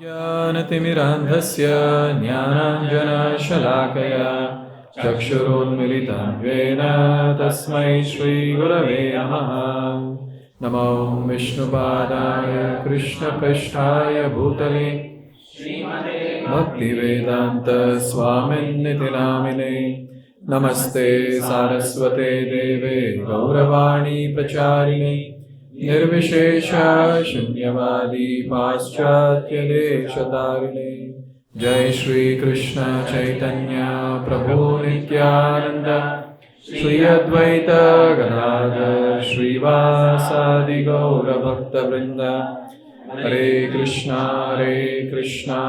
ज्ञानतिमिरान्धस्य ज्ञानाञ्जनशलाकया चक्षुरुन्मिलितं येन तस्मै श्रीगुरवे नमः। नमो विष्णुपादाय कृष्णपृष्ठाय भूतले भक्तिवेदान्तस्वामिन्निति नामिने नमस्ते सारस्वते देवे गौरवाणी प्रचारिणे निर्विशेष शून्यवादी पाश्चात्य देशतारिणे। जय श्री कृष्ण चैतन्य प्रभु नित्यानंद श्री अद्वैत गदाधर श्रीवासादि गौर भक्त वृंद। हरे कृष्णा कृष्णा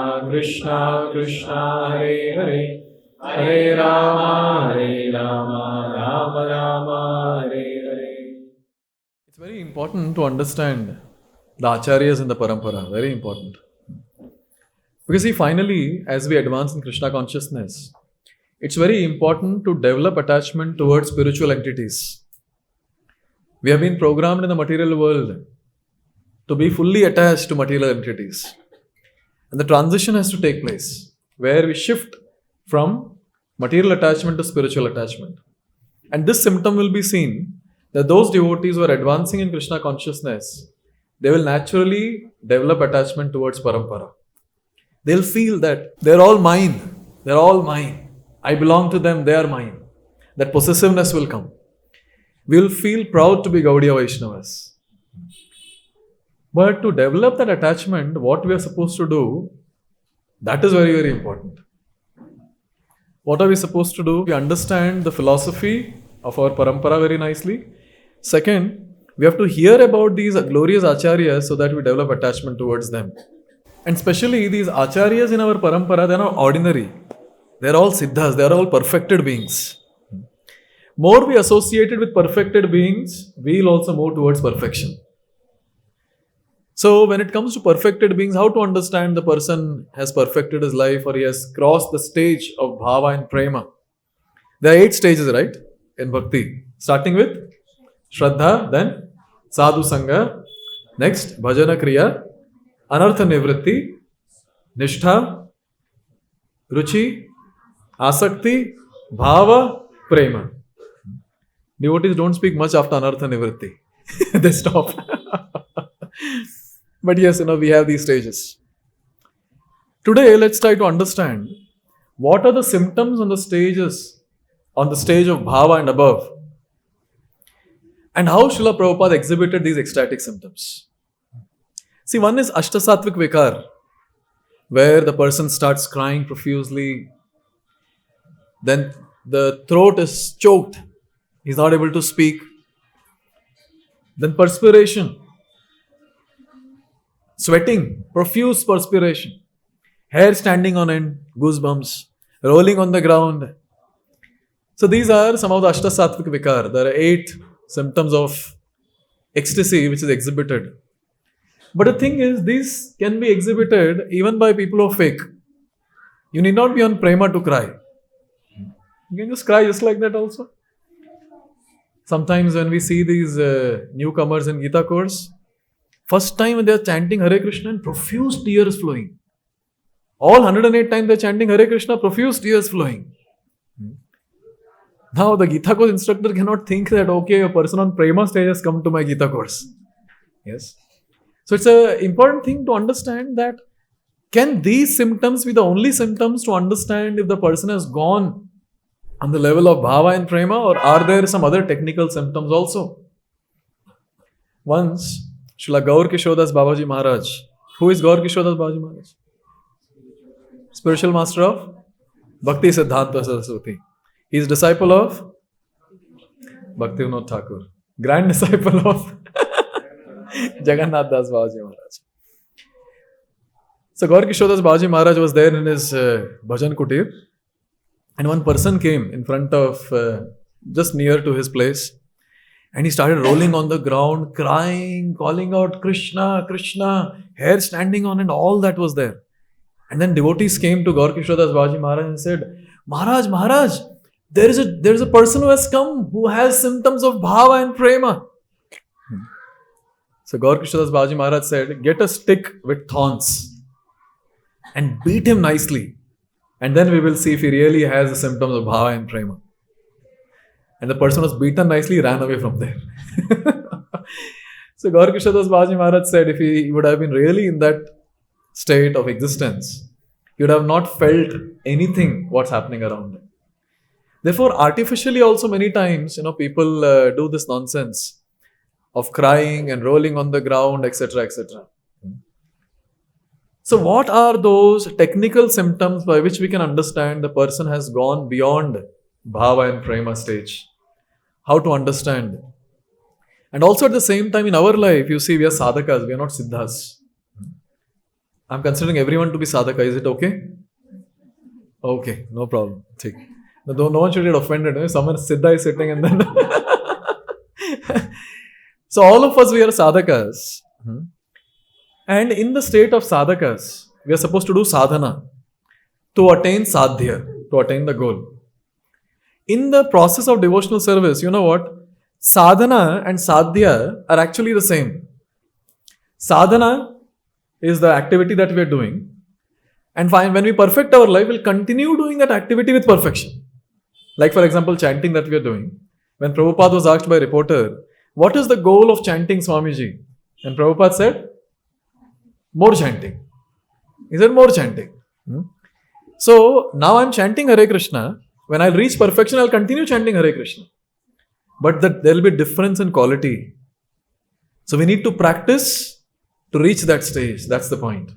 कृष्णा हरे हरे, हरे Ram Ram Ram Hare Hare. It's very important to understand the acharyas in the parampara, very important. Because see, finally, as we advance in Krishna consciousness, it's very important to develop attachment towards spiritual entities. We have been programmed in the material world to be fully attached to material entities. And the transition has to take place, where we shift from material attachment to spiritual attachment. And this symptom will be seen that those devotees who are advancing in Krishna consciousness, they will naturally develop attachment towards parampara. They'll feel that they're all mine. I belong to them, they are mine. That possessiveness will come. We'll feel proud to be Gaudiya Vaishnavas. But to develop that attachment, what we are supposed to do, that is very, very important. What are we supposed to do? We understand the philosophy of our parampara very nicely. Second, we have to hear about these glorious acharyas so that we develop attachment towards them. And especially these acharyas in our parampara, they are not ordinary. They are all siddhas, they are all perfected beings. More we associated with perfected beings, we will also move towards perfection. So when it comes to perfected beings, how to understand the person has perfected his life or he has crossed the stage of bhava and prema? There are 8 stages, right, in bhakti. Starting with Shraddha, then Sadhu Sangha, next Bhajana Kriya, Anartha Nivritti, Nishtha, Ruchi, Asakti, Bhava, Prema. Devotees don't speak much after Anartha Nivritti. They stop. But yes, we have these stages. Today, let's try to understand what are the symptoms on the stage of Bhava and above. And how Srila Prabhupada exhibited these ecstatic symptoms. See, one is Ashtasattvic Vikar, where the person starts crying profusely, then the throat is choked, he's not able to speak. Then perspiration, sweating, profuse perspiration, hair standing on end, goosebumps, rolling on the ground. So these are some of the Ashtasattvic Vikar. There are 8 symptoms of ecstasy which is exhibited. But the thing is, these can be exhibited even by people who are fake. You need not be on prema to cry. You can just cry just like that also. Sometimes when we see these newcomers in Gita course, first time when they are chanting Hare Krishna and profuse tears flowing. All 108 times they are chanting Hare Krishna, profuse tears flowing. Now the Gita course instructor cannot think that, okay, a person on prema stage has come to my Gita course. Yes. So it's an important thing to understand that can these symptoms be the only symptoms to understand if the person has gone on the level of bhava and prema, or are there some other technical symptoms also? Once, Srila Gaur Kishodas Babaji Maharaj. Who is Gaur Kishodas Babaji Maharaj? Spiritual master of Bhakti Siddhanta Saraswati. He is disciple of Bhaktivinoda Thakur. Grand disciple of Jagannath Das Babaji Maharaj. So Gaur Kishodas Babaji Maharaj was there in his bhajan kutir, and one person came in front of, just near to his place, and he started rolling on the ground, crying, calling out Krishna, Krishna, hair standing on, and all that was there. And then devotees came to Gaur Kishodas Babaji Maharaj and said, Maharaj, there is a person who has come who has symptoms of bhava and prema. So Gaur Kishodas Babaji Maharaj said, get a stick with thorns and beat him nicely. And then we will see if he really has the symptoms of bhava and prema. And the person was beaten nicely, ran away from there. So Gaur Krishna Das Babaji Maharaj said if he would have been really in that state of existence, he would have not felt anything what's happening around him. Therefore, artificially also many times, people do this nonsense of crying and rolling on the ground, etc., etc. So what are those technical symptoms by which we can understand the person has gone beyond bhava and prema stage? How to understand? And also at the same time in our life, you see we are sadhakas, we are not siddhas. I'm considering everyone to be sadhaka. Is it okay? Okay, no problem. Take. No one should get offended. If someone siddha is sitting and then... So all of us, we are sadhakas. And in the state of sadhakas, we are supposed to do sadhana to attain sadhya, to attain the goal. In the process of devotional service, you know what? Sadhana and sadhya are actually the same. Sadhana is the activity that we are doing. And when we perfect our life, we'll continue doing that activity with perfection. Like for example, chanting that we are doing. When Prabhupada was asked by a reporter, what is the goal of chanting, Swamiji? And Prabhupada said, more chanting. He said, more chanting. So now I'm chanting Hare Krishna. When I'll reach perfection, I'll continue chanting Hare Krishna. But there will be difference in quality. So we need to practice to reach that stage. That's the point.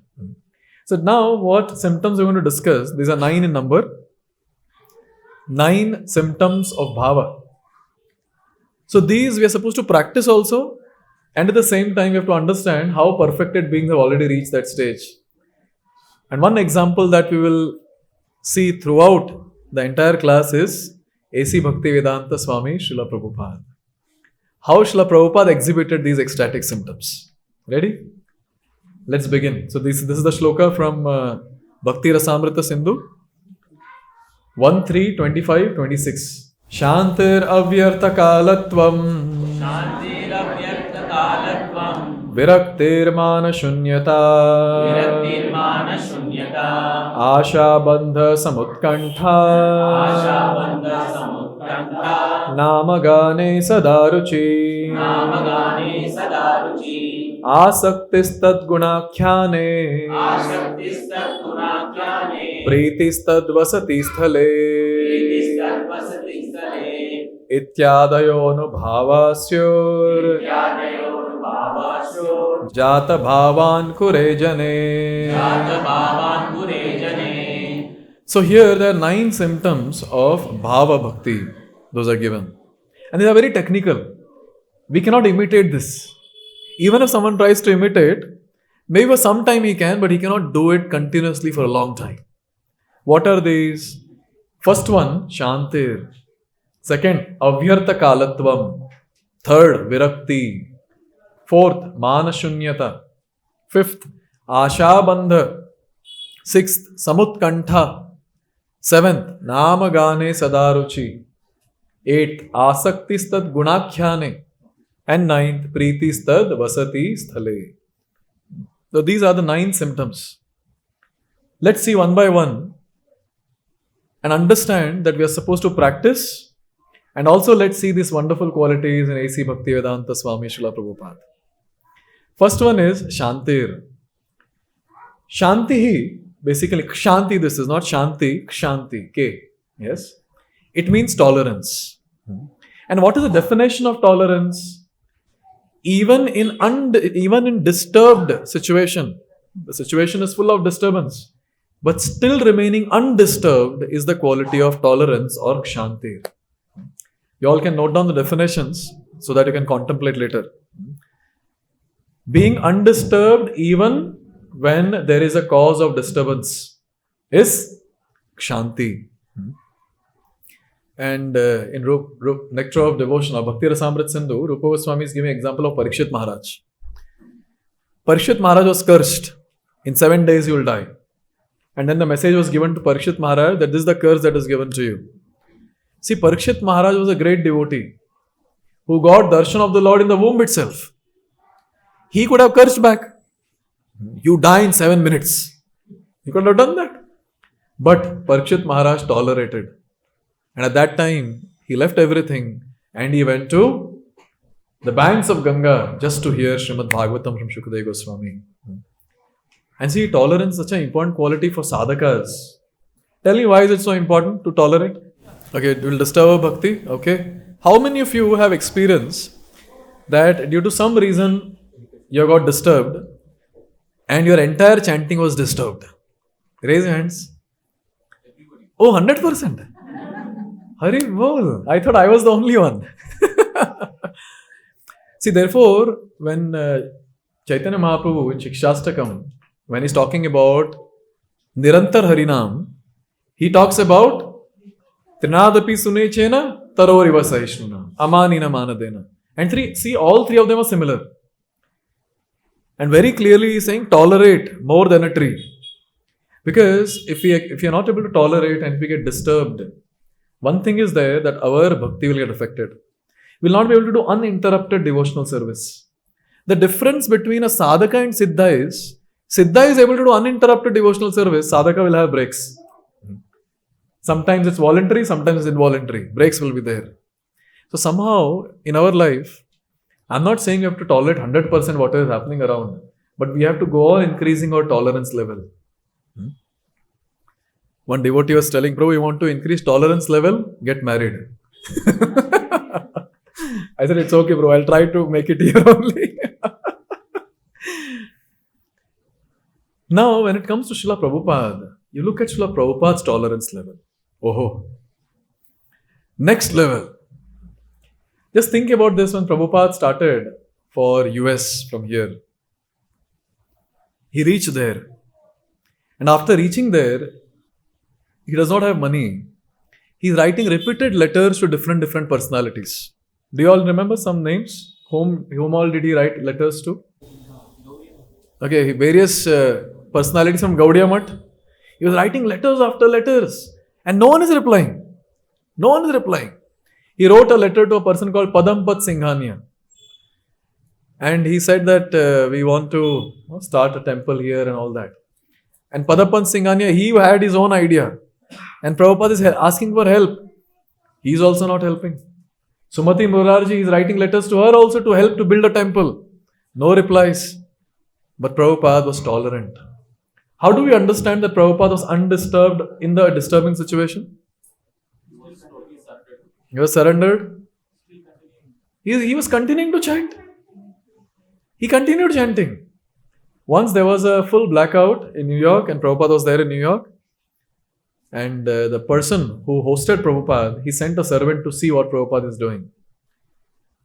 So now what symptoms we're going to discuss, these are 9 in number. 9 symptoms of bhava. So these we are supposed to practice also. And at the same time, we have to understand how perfected beings have already reached that stage. And one example that we will see throughout the entire class is A.C. Bhaktivedanta Swami Srila Prabhupada. How Srila Prabhupada exhibited these ecstatic symptoms. Ready? Let's begin. So this is the shloka from Bhakti Rasamrita Sindhu 1, 3, 25, 26. Shantir avyartha kalatvam Viraktir shunyata Asha bandha samutkantha Namagane sadaruchi Asaktistat gunakhyane Pritistad vasati sthale Ityadayo anubhavasyur Jata bhavan kurejane. So here there are 9 symptoms of bhava bhakti. Those are given. And they are very technical. We cannot imitate this. Even if someone tries to imitate, maybe for some time he can, but he cannot do it continuously for a long time. What are these? First one, Shantir. Second, Avyartha Kalatvam. Third, Virakti. Fourth, Manashunyata. Fifth, Ashabandha. Sixth, Samutkantha. Seventh, Namagane Sadaruchi. Eighth, Asaktistad Gunakhyane. And ninth, Pritistad Vasati Sthale. So these are the 9 symptoms. Let's see one by one and understand that we are supposed to practice. And also let's see these wonderful qualities in A.C. Bhaktivedanta Swami Srila Prabhupada. First one is Shantir. Shanti, basically Kshanti, this is not Shanti, Kshanti, K. Yes. It means tolerance. And what is the definition of tolerance? Even in disturbed situation, the situation is full of disturbance, but still remaining undisturbed is the quality of tolerance or Kshanti. You all can note down the definitions so that you can contemplate later. Being undisturbed even when there is a cause of disturbance is Kshanti. And in Nectar of Devotion of Bhakti Rasamrita Sindhu, Rupa Goswami is giving an example of Parikshit Maharaj. Parikshit Maharaj was cursed. In 7 days you will die. And then the message was given to Parikshit Maharaj that this is the curse that is given to you. See, Parikshit Maharaj was a great devotee who got darshan of the Lord in the womb itself. He could have cursed back. You die in 7 minutes. He could have done that. But Parikshit Maharaj tolerated. And at that time, he left everything and he went to the banks of Ganga just to hear Srimad Bhagavatam from Shukadeva Goswami. And see, tolerance is such an important quality for sadhakas. Tell me, why is it so important to tolerate? Okay, it will disturb our bhakti. Okay. How many of you have experienced that due to some reason you got disturbed and your entire chanting was disturbed? Raise your hands. Oh, 100%. Hari bol. I thought I was the only one. See, therefore, when Chaitanya Mahaprabhu in Shikshastakam, when he's talking about Nirantar Harinam, he talks about Trinadapi Sunechena Taroriva Sahishnuna Amanina Manadena. And see, all three of them are similar. And very clearly he's saying tolerate more than a tree. Because if you're not able to tolerate and if we get disturbed, one thing is there that our bhakti will get affected. We will not be able to do uninterrupted devotional service. The difference between a sadhaka and siddha is able to do uninterrupted devotional service, sadhaka will have breaks. Sometimes it's voluntary, sometimes it's involuntary. Breaks will be there. So somehow in our life, I'm not saying you have to tolerate 100% whatever is happening around, but we have to go on increasing our tolerance level. One devotee was telling, Prabhu, you want to increase tolerance level? Get married. I said, it's okay, bro. I'll try to make it here only. Now, when it comes to Srila Prabhupada, you look at Srila Prabhupada's tolerance level. Oh, next level. Just think about this when Prabhupada started for US from here. He reached there. And after reaching there, he does not have money. He's writing repeated letters to different personalities. Do you all remember some names? Whom all did he write letters to? Okay, various personalities from Gaudiya Math. He was writing letters after letters. And no one is replying. No one is replying. He wrote a letter to a person called Padampat Singhania. And he said that we want to start a temple here and all that. And Padampat Singhania, he had his own idea. And Prabhupada is asking for help. He is also not helping. Sumati Murarji is writing letters to her also to help to build a temple. No replies. But Prabhupada was tolerant. How do we understand that Prabhupada was undisturbed in the disturbing situation? He was surrendered. He was continuing to chant. He continued chanting. Once there was a full blackout in New York and Prabhupada was there in New York. And the person who hosted Prabhupada, he sent a servant to see what Prabhupada is doing.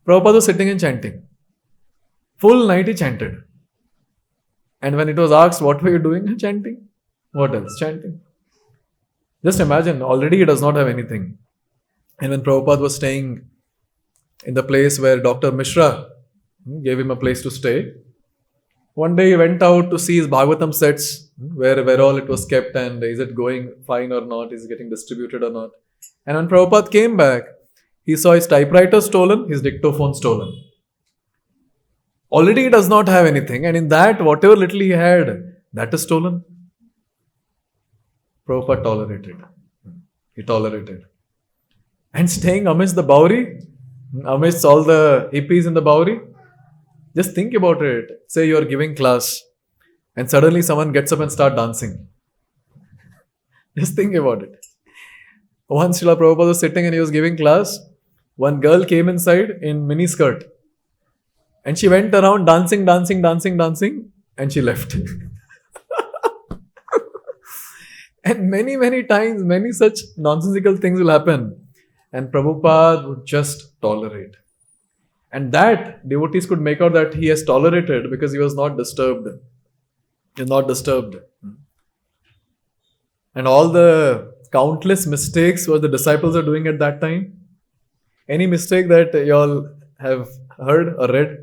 Prabhupada was sitting and chanting. Full night he chanted. And when it was asked, what were you doing? Chanting. What else? Chanting. Just imagine, already he does not have anything. And when Prabhupada was staying in the place where Dr. Mishra gave him a place to stay, one day he went out to see his Bhagavatam sets, where all it was kept and is it going fine or not, is it getting distributed or not. And when Prabhupada came back, he saw his typewriter stolen, his dictaphone stolen. Already he does not have anything, and in that, whatever little he had, that is stolen. Prabhupada tolerated. He tolerated. And staying amidst the Bowery, amidst all the hippies in the Bowery, just think about it. Say you are giving class and suddenly someone gets up and starts dancing. Just think about it. Once Srila Prabhupada was sitting and he was giving class, one girl came inside in mini skirt and she went around dancing and she left. And many times, many such nonsensical things will happen and Prabhupada would just tolerate. And that devotees could make out that he has tolerated because he was not disturbed. He is not disturbed. And all the countless mistakes what the disciples are doing at that time. Any mistake that you all have heard or read?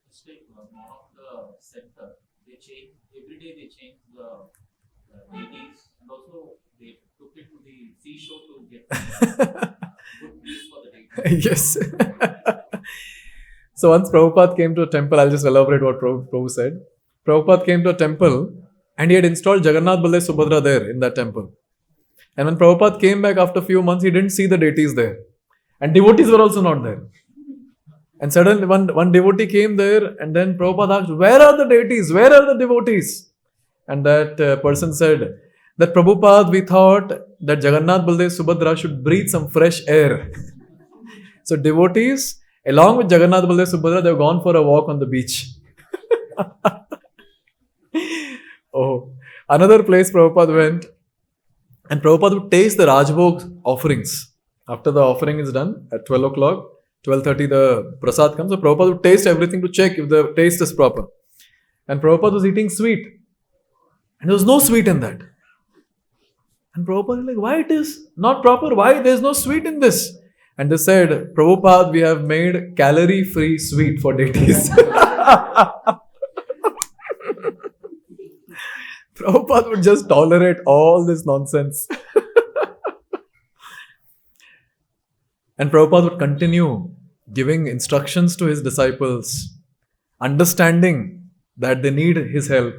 Mistake, one of the center. They change every day. They change the deities, and also they took it to the seashore to get good peace for the deities. Yes. So once Prabhupada came to a temple, I'll just elaborate what Prabhu said. Prabhupada came to a temple And he had installed Jagannath, Baladev, Subhadra there in that temple. And when Prabhupada came back after a few months, he didn't see the deities there. And devotees were also not there. And suddenly one devotee came there, and then Prabhupada asked, "Where are the deities? Where are the devotees?" And that person said, "That Prabhupada, we thought that Jagannath, Baladev, Subhadra should breathe some fresh air." So devotees, along with Jagannath, Baladev, Subhadra, they've gone for a walk on the beach. Oh, another place Prabhupada went, and Prabhupada would taste the Rajbhog offerings. After the offering is done at 12 o'clock, 12:30 the prasad comes. So Prabhupada would taste everything to check if the taste is proper. And Prabhupada was eating sweet. And there was no sweet in that. And Prabhupada was like, "Why it is not proper? Why there's no sweet in this?" And they said, "Prabhupada, we have made calorie-free sweet for deities." Prabhupada would just tolerate all this nonsense. And Prabhupada would continue giving instructions to his disciples, understanding that they need his help.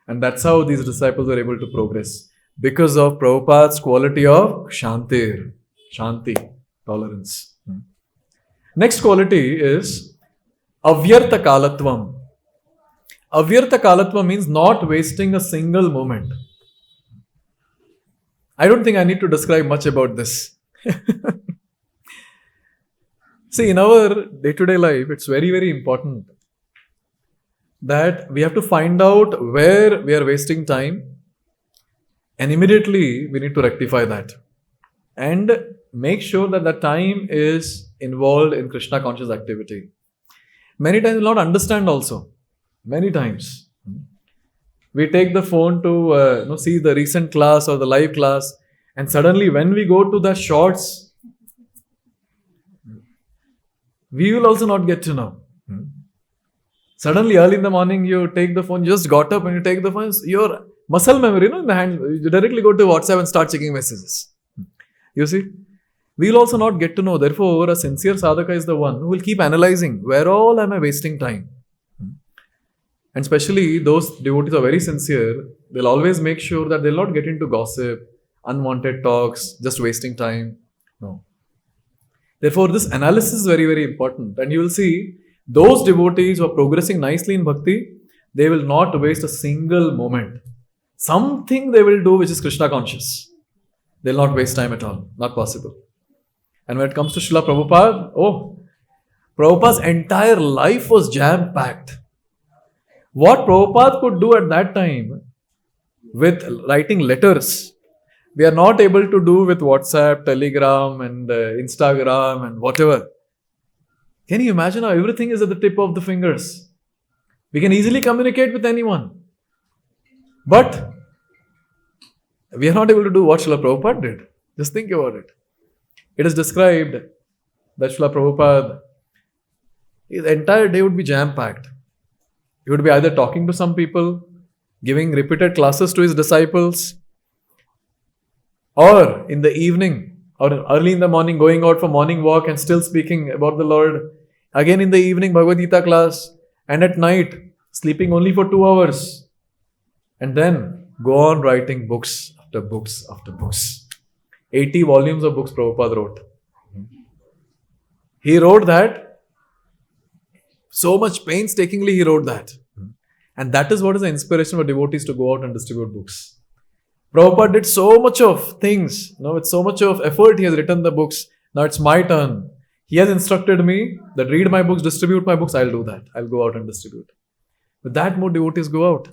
And that's how these disciples were able to progress. Because of Prabhupada's quality of Shanti, tolerance. Next quality is Avyartha Kalatvam. Avyartha Kalatvam means not wasting a single moment. I don't think I need to describe much about this. See, in our day-to-day life, it's very, very important that we have to find out where we are wasting time, and immediately we need to rectify that and make sure that the time is involved in Krishna conscious activity. Many times we will not understand also. Many times. We take the phone to see the recent class or the live class, and suddenly when we go to the shorts, we will also not get to know. Suddenly early in the morning you take the phone, you just got up and you take the phone, your muscle memory in the hand, you directly go to WhatsApp and start checking messages. You see? We will also not get to know. Therefore, a sincere sadhaka is the one who will keep analyzing, where all am I wasting time? And especially those devotees who are very sincere, they'll always make sure that they'll not get into gossip, unwanted talks, just wasting time. No. Therefore, this analysis is very, very important. And you will see those devotees who are progressing nicely in bhakti, they will not waste a single moment. Something they will do which is Krishna conscious. They'll not waste time at all. Not possible. And when it comes to Srila Prabhupada, Prabhupada's entire life was jam-packed. What Prabhupada could do at that time with writing letters, we are not able to do with WhatsApp, Telegram and Instagram and whatever. Can you imagine how everything is at the tip of the fingers? We can easily communicate with anyone. But we are not able to do what Srila Prabhupada did. Just think about it. It is described that Srila Prabhupada, his entire day would be jam-packed. He would be either talking to some people, giving repeated classes to his disciples, or in the evening or early in the morning going out for morning walk and still speaking about the Lord. Again in the evening bhagavad-gita class, and at night sleeping only for 2 hours. And then go on writing books after books after books. 80 volumes of books Prabhupada wrote. He wrote that. So much painstakingly he wrote that. And that is what is the inspiration for devotees to go out and distribute books. Prabhupada did so much of things. With so much of effort he has written the books. Now it's my turn. He has instructed me that read my books, distribute my books. I'll do that. I'll go out and distribute. With that more devotees go out.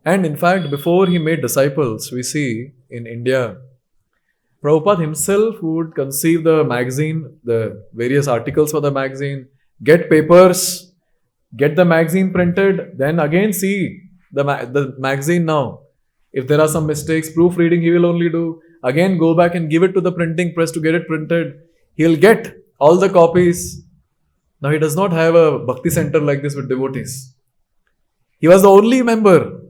And in fact, before he made disciples, we see in India, Prabhupada himself would conceive the magazine, the various articles for the magazine, get papers, get the magazine printed, then again see the magazine now. If there are some mistakes, proofreading he will only do. Again go back and give it to the printing press to get it printed. He'll get all the copies. Now he does not have a bhakti center like this with devotees. He was the only member.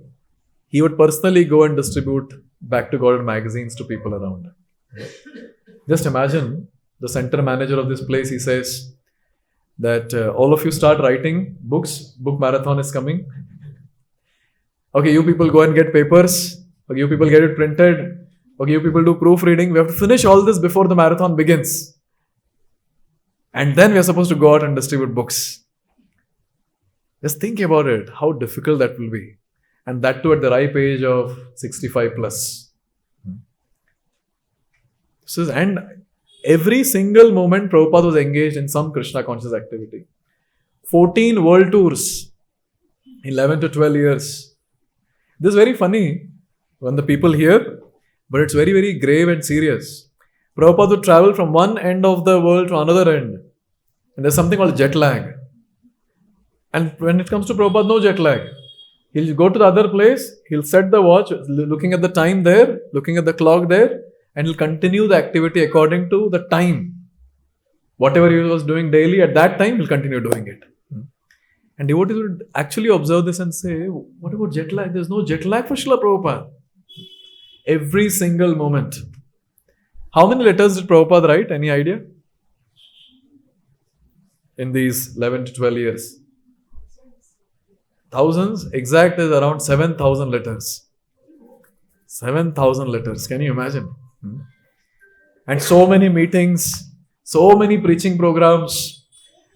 He would personally go and distribute back to God magazines to people around. Just imagine the center manager of this place, he says that all of you start writing books, book marathon is coming. Okay, you people go and get papers. Okay, you people get it printed. Okay, you people do proofreading. We have to finish all this before the marathon begins. And then we are supposed to go out and distribute books. Just think about it, how difficult that will be. And that too at the ripe age of 65 plus. And every single moment Prabhupada was engaged in some Krishna conscious activity. 14 world tours in 11 to 12 years. This is very funny when the people hear, but it's very, very grave and serious. Prabhupada would travel from one end of the world to another end. And there's something called jet lag. And when it comes to Prabhupada, no jet lag. He'll go to the other place, he'll set the watch, looking at the time there, looking at the clock there, and he'll continue the activity according to the time. Whatever he was doing daily at that time, he'll continue doing it. And devotees would actually observe this and say, what about jet lag? There's no jet lag for Srila Prabhupada. Every single moment. How many letters did Prabhupada write? Any idea? In these 11 to 12 years. Thousands? Exact is around 7,000 letters. 7,000 letters. Can you imagine? And so many meetings, so many preaching programs.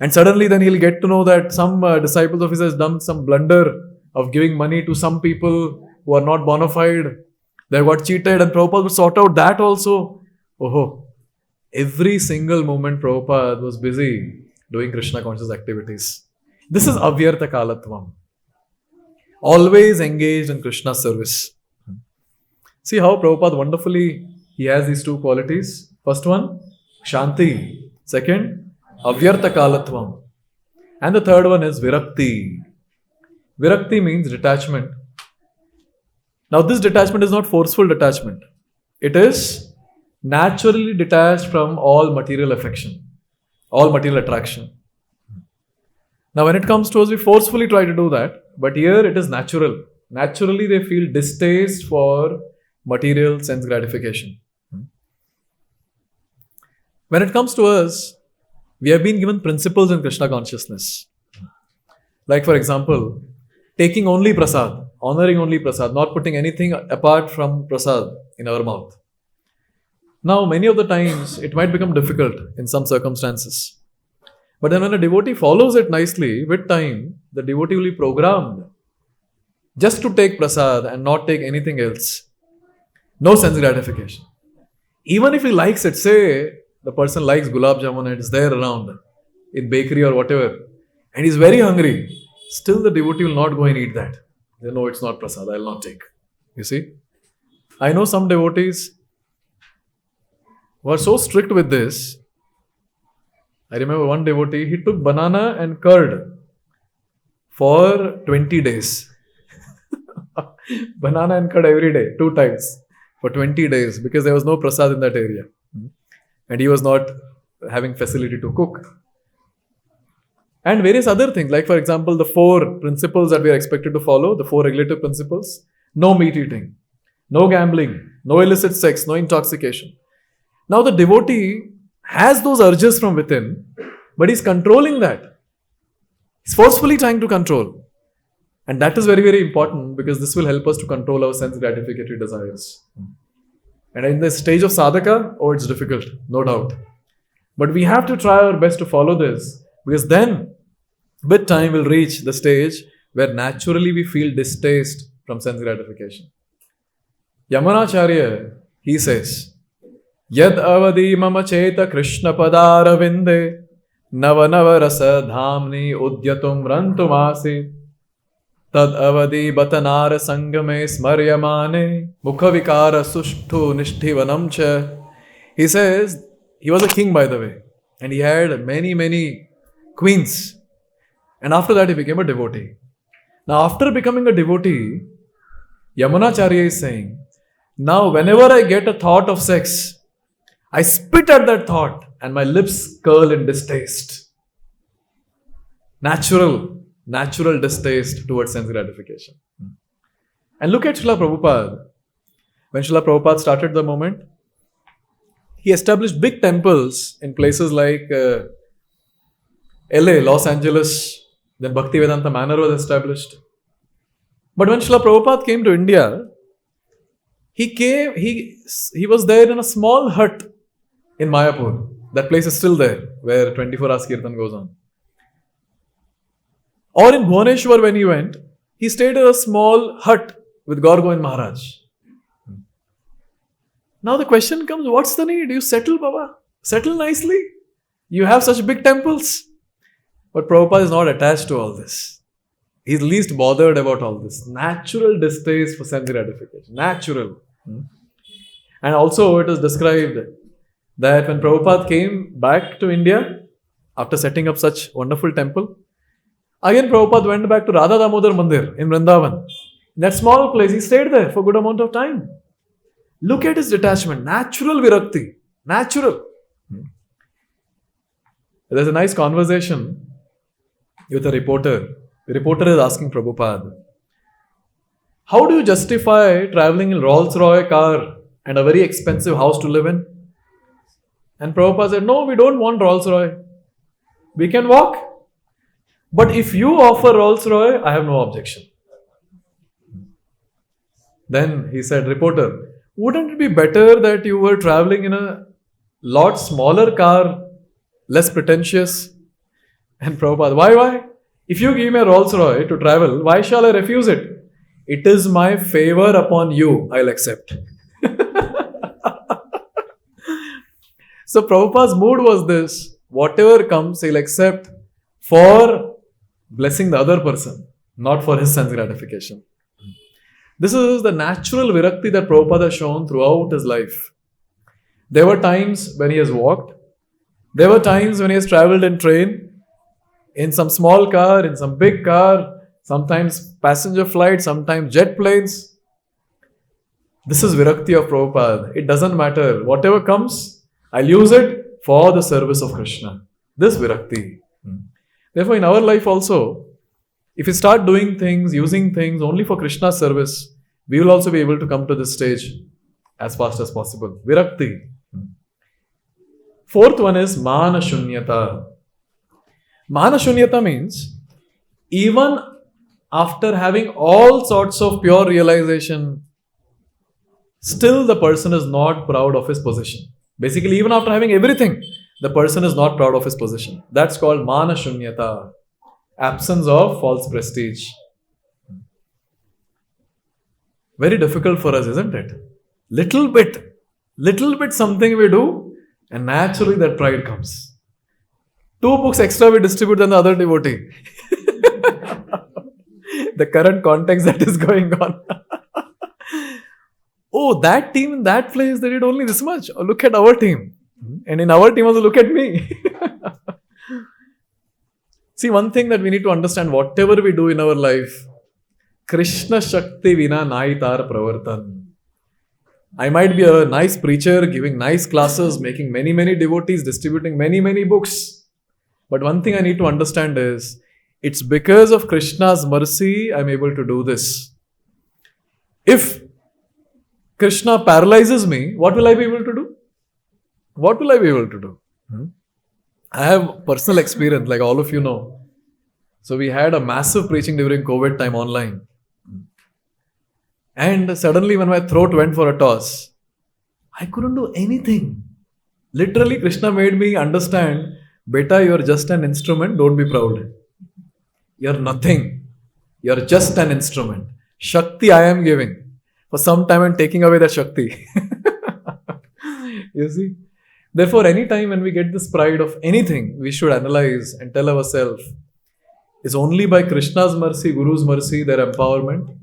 And suddenly then he'll get to know that some disciples of his has done some blunder of giving money to some people who are not bona fide. They got cheated and Prabhupada would sort out that also. Oh, every single moment Prabhupada was busy doing Krishna conscious activities. This is avyartha kalatvam. Always engaged in Krishna service. See how Prabhupada wonderfully, he has these two qualities. First one, Shanti. Second, avyartha kalatvam. And the third one is virakti. Virakti means detachment. Now this detachment is not forceful detachment. It is naturally detached from all material affection, all material attraction. Now when it comes to us, we forcefully try to do that. But here it is natural. Naturally they feel distaste for material sense gratification. When it comes to us, we have been given principles in Krishna consciousness. Like for example, taking only prasad, honoring only prasad, not putting anything apart from prasad in our mouth. Now, many of the times, it might become difficult in some circumstances. But then when a devotee follows it nicely, with time, the devotee will be programmed just to take prasad and not take anything else. No sense gratification. Even if he likes it, say the person likes gulab jamun and it's there around in bakery or whatever, and he's very hungry, still the devotee will not go and eat that. They know it's not prasad, I'll not take. You see? I know some devotees who are so strict with this. I remember one devotee, he took banana and curd for 20 days. Banana and curd every day, 2 times for 20 days because there was no prasad in that area. And he was not having facility to cook. And various other things, like for example, the 4 principles that we are expected to follow, the 4 regulative principles: no meat eating, no gambling, no illicit sex, no intoxication. Now the devotee has those urges from within, but he's controlling that. He's forcefully trying to control. And that is very, very important because this will help us to control our sense gratificatory desires. And in the stage of sadhaka, it's difficult, no doubt. But we have to try our best to follow this because then, with time, we'll reach the stage where naturally we feel distaste from sense gratification. Yamunacharya, he says, Yad avadi mama cheta Krishna padara vinde nava nava rasa dhamni udyatum rantumasi tad avadi batanara sangame smaryamane mukhavikara sushtu nishtivanam cha. He says, he was a king, by the way, and he had many, many queens. And after that, he became a devotee. Now, after becoming a devotee, Yamunacharya is saying, now whenever I get a thought of sex, I spit at that thought and my lips curl in distaste. Natural distaste towards sense gratification. And look at Srila Prabhupada. When Srila Prabhupada started the movement, he established big temples in places like LA, Los Angeles. Then Bhakti Vedanta Manor was established. But when Srila Prabhupada came to India, he was there in a small hut in Mayapur. That place is still there, where 24 hours Kirtan goes on. Or in Bhubaneswar, when he went, he stayed in a small hut with Gaur Govind Maharaj. Now the question comes, what's the need? You settle, Baba. Settle nicely. You have such big temples. But Prabhupada is not attached to all this. He's least bothered about all this. Natural distaste for sense gratification. Natural. And also it is described that when Prabhupada came back to India, after setting up such wonderful temple, again Prabhupada went back to Radha Damodar Mandir in Vrindavan. In that small place, he stayed there for a good amount of time. Look at his detachment. Natural virakti. Natural. There's a nice conversation with a reporter. The reporter is asking Prabhupada, how do you justify traveling in Rolls-Royce car and a very expensive house to live in? And Prabhupada said, no, we don't want Rolls-Royce. We can walk. But if you offer Rolls-Royce, I have no objection. Then he said, reporter, wouldn't it be better that you were traveling in a lot smaller car, less pretentious? And Prabhupada, why? If you give me a Rolls Royce to travel, why shall I refuse it? It is my favor upon you, I'll accept. So Prabhupada's mood was this, whatever comes, he'll accept for blessing the other person, not for his sense gratification. This is the natural virakti that Prabhupada has shown throughout his life. There were times when he has walked. There were times when he has traveled in train, in some small car, in some big car, sometimes passenger flight, sometimes jet planes. This is virakti of Prabhupada. It doesn't matter. Whatever comes, I'll use it for the service of Krishna. This virakti. Therefore, in our life also, if we start doing things, using things only for Krishna's service, we will also be able to come to this stage as fast as possible. Virakti. Fourth one is mana shunyata. Mana shunyata means even after having all sorts of pure realization, still the person is not proud of his position. Basically, even after having everything, the person is not proud of his position. That's called mana shunyata. Absence of false prestige. Very difficult for us, isn't it? Little bit something we do, and naturally that pride comes. 2 books extra we distribute than the other devotee. The current context that is going on. Oh, that team in that place, they did only this much. Oh, look at our team. And in our team also, look at me. See, one thing that we need to understand, whatever we do in our life, Krishna Shakti Vina Naitar Pravartan. I might be a nice preacher, giving nice classes, making many devotees, distributing many books. But one thing I need to understand is, it's because of Krishna's mercy I'm able to do this. If Krishna paralyzes me, what will I be able to do? What will I be able to do? I have personal experience, like all of you know. So we had a massive preaching during COVID time online. And suddenly when my throat went for a toss, I couldn't do anything. Literally, Krishna made me understand, beta, you're just an instrument, don't be proud. You're nothing. You're just an instrument. Shakti I am giving. For some time I'm taking away that Shakti. You see? Therefore, anytime when we get this pride of anything, we should analyze and tell ourselves, it's only by Krishna's mercy, Guru's mercy, their empowerment,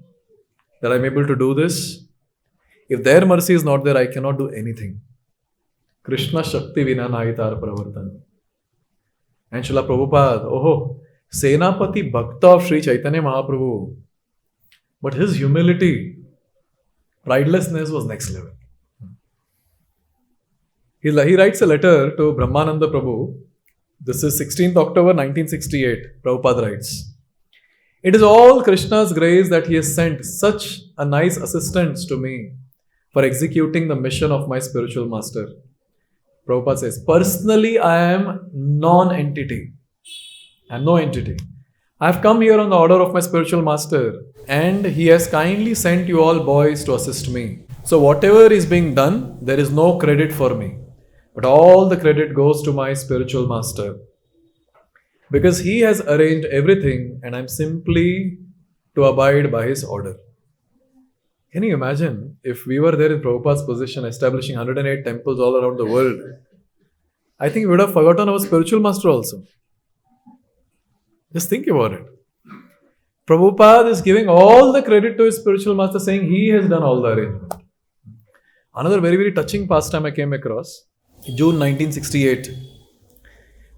that I'm able to do this. If their mercy is not there, I cannot do anything. Krishna Shakti Vina Naitar Pravartan. And Srila Prabhupada, Senapati Bhakta of Sri Chaitanya Mahaprabhu. But his humility, pridelessness was next level. He writes a letter to Brahmananda Prabhu. This is 16th October 1968. Prabhupada writes, it is all Krishna's grace that he has sent such a nice assistants to me for executing the mission of my spiritual master. Prabhupada says, personally I am non-entity. I am no entity. I've come here on the order of my spiritual master, and he has kindly sent you all boys to assist me. So whatever is being done, there is no credit for me, but all the credit goes to my spiritual master. Because he has arranged everything, and I'm simply to abide by his order. Can you imagine if we were there in Prabhupada's position, establishing 108 temples all around the world? I think we would have forgotten our spiritual master also. Just think about it. Prabhupada is giving all the credit to his spiritual master, saying he has done all the arrangement. Another very, very touching pastime I came across. In June 1968,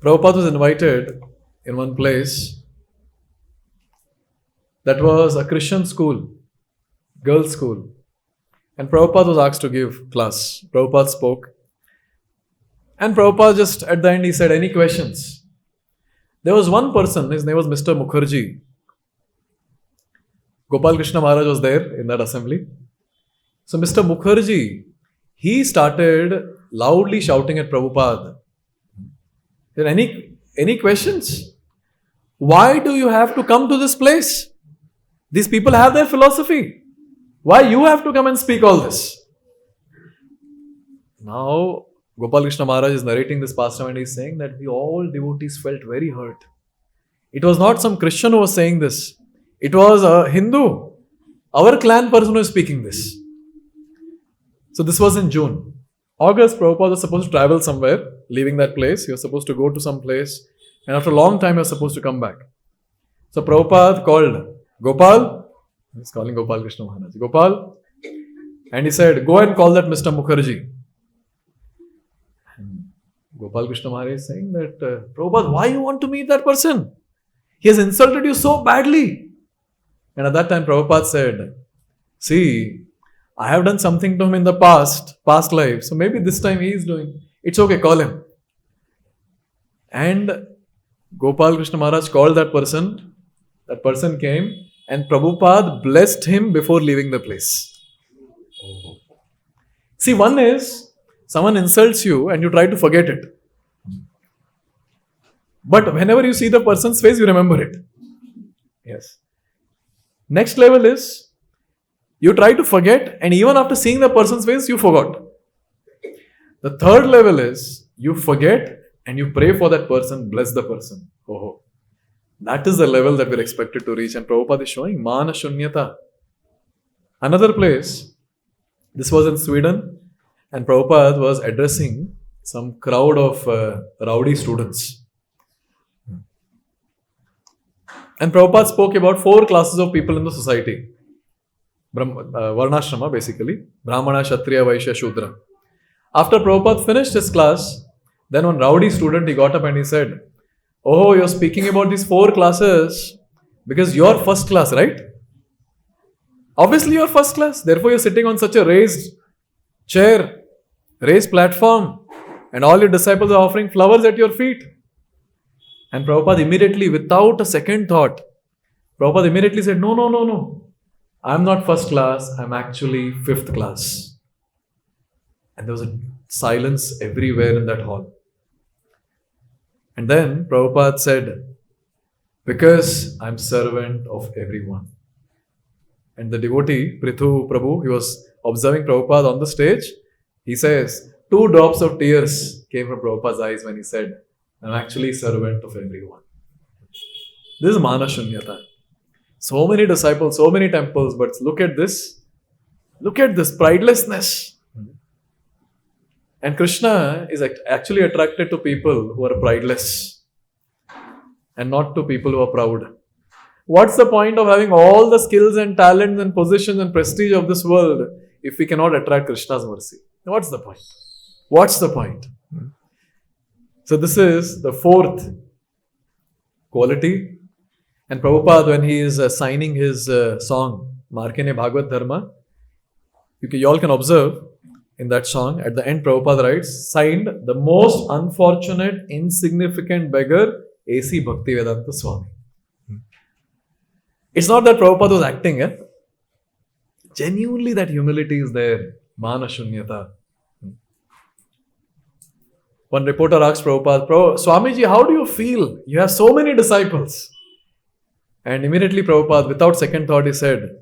Prabhupada was invited in one place that was a Christian school, girls' school. And Prabhupada was asked to give class. Prabhupada spoke. And Prabhupada just at the end he said, any questions? There was one person, his name was Mr. Mukherjee. Gopal Krishna Maharaj was there in that assembly. So Mr. Mukherjee, he started loudly shouting at Prabhupada. There any questions? Why do you have to come to this place? These people have their philosophy. Why you have to come and speak all this? Now, Gopal Krishna Maharaj is narrating this pastime and he's saying that we all devotees felt very hurt. It was not some Christian who was saying this. It was a Hindu, our clan person who is speaking this. So this was in June. August, Prabhupada was supposed to travel somewhere, leaving that place. He was supposed to go to some place. And after a long time, he was supposed to come back. So Prabhupada called Gopal. He's calling Gopal Krishna Maharaj. Gopal. And he said, go and call that Mr. Mukherjee. Gopal Krishna Maharaj is saying that, Prabhupada, why you want to meet that person? He has insulted you so badly. And at that time, Prabhupada said, see, I have done something to him in the past life. So maybe this time he is doing. It's okay, call him. And Gopal Krishna Maharaj called that person. That person came and Prabhupada blessed him before leaving the place. See, one is, someone insults you and you try to forget it. But whenever you see the person's face, you remember it. Yes. Next level is, you try to forget and even after seeing the person's face, you forgot. The third level is, you forget and you pray for that person, bless the person. Oh, that is the level that we're expected to reach. And Prabhupada is showing Mana Shunyata. Another place, this was in Sweden. And Prabhupada was addressing some crowd of rowdy students. And Prabhupada spoke about 4 classes of people in the society. Varnashrama basically. Brahmana, Kshatriya, Vaishya, Shudra. After Prabhupada finished his class, then one rowdy student, he got up and he said, oh, you're speaking about these 4 classes because you're first class, right? Obviously you're first class. Therefore you're sitting on such a raised chair, raised platform, and all your disciples are offering flowers at your feet. And Prabhupada immediately, without a second thought, Prabhupada immediately said, no. I'm not first class, I'm actually 5th class. And there was a silence everywhere in that hall. And then Prabhupada said, because I'm servant of everyone. And the devotee, Prithu Prabhu, he was observing Prabhupada on the stage. He says, 2 drops of tears came from Prabhupada's eyes when he said, I'm actually servant of everyone. This is Mana Shunyata. So many disciples, so many temples, but look at this. Look at this pridelessness. And Krishna is actually attracted to people who are prideless and not to people who are proud. What's the point of having all the skills and talents and positions and prestige of this world if we cannot attract Krishna's mercy? What's the point? What's the point? So this is the 4th quality. And Prabhupada, when he is signing his song, Markene Bhagavad Dharma, you all can observe in that song, at the end Prabhupada writes, signed the most unfortunate, insignificant beggar, A.C. Bhaktivedanta Swami. It's not that Prabhupada was acting, genuinely that humility is there, Mana Shunyata. One reporter asked Prabhupada, Swamiji, how do you feel? You have so many disciples. And immediately Prabhupada, without second thought, he said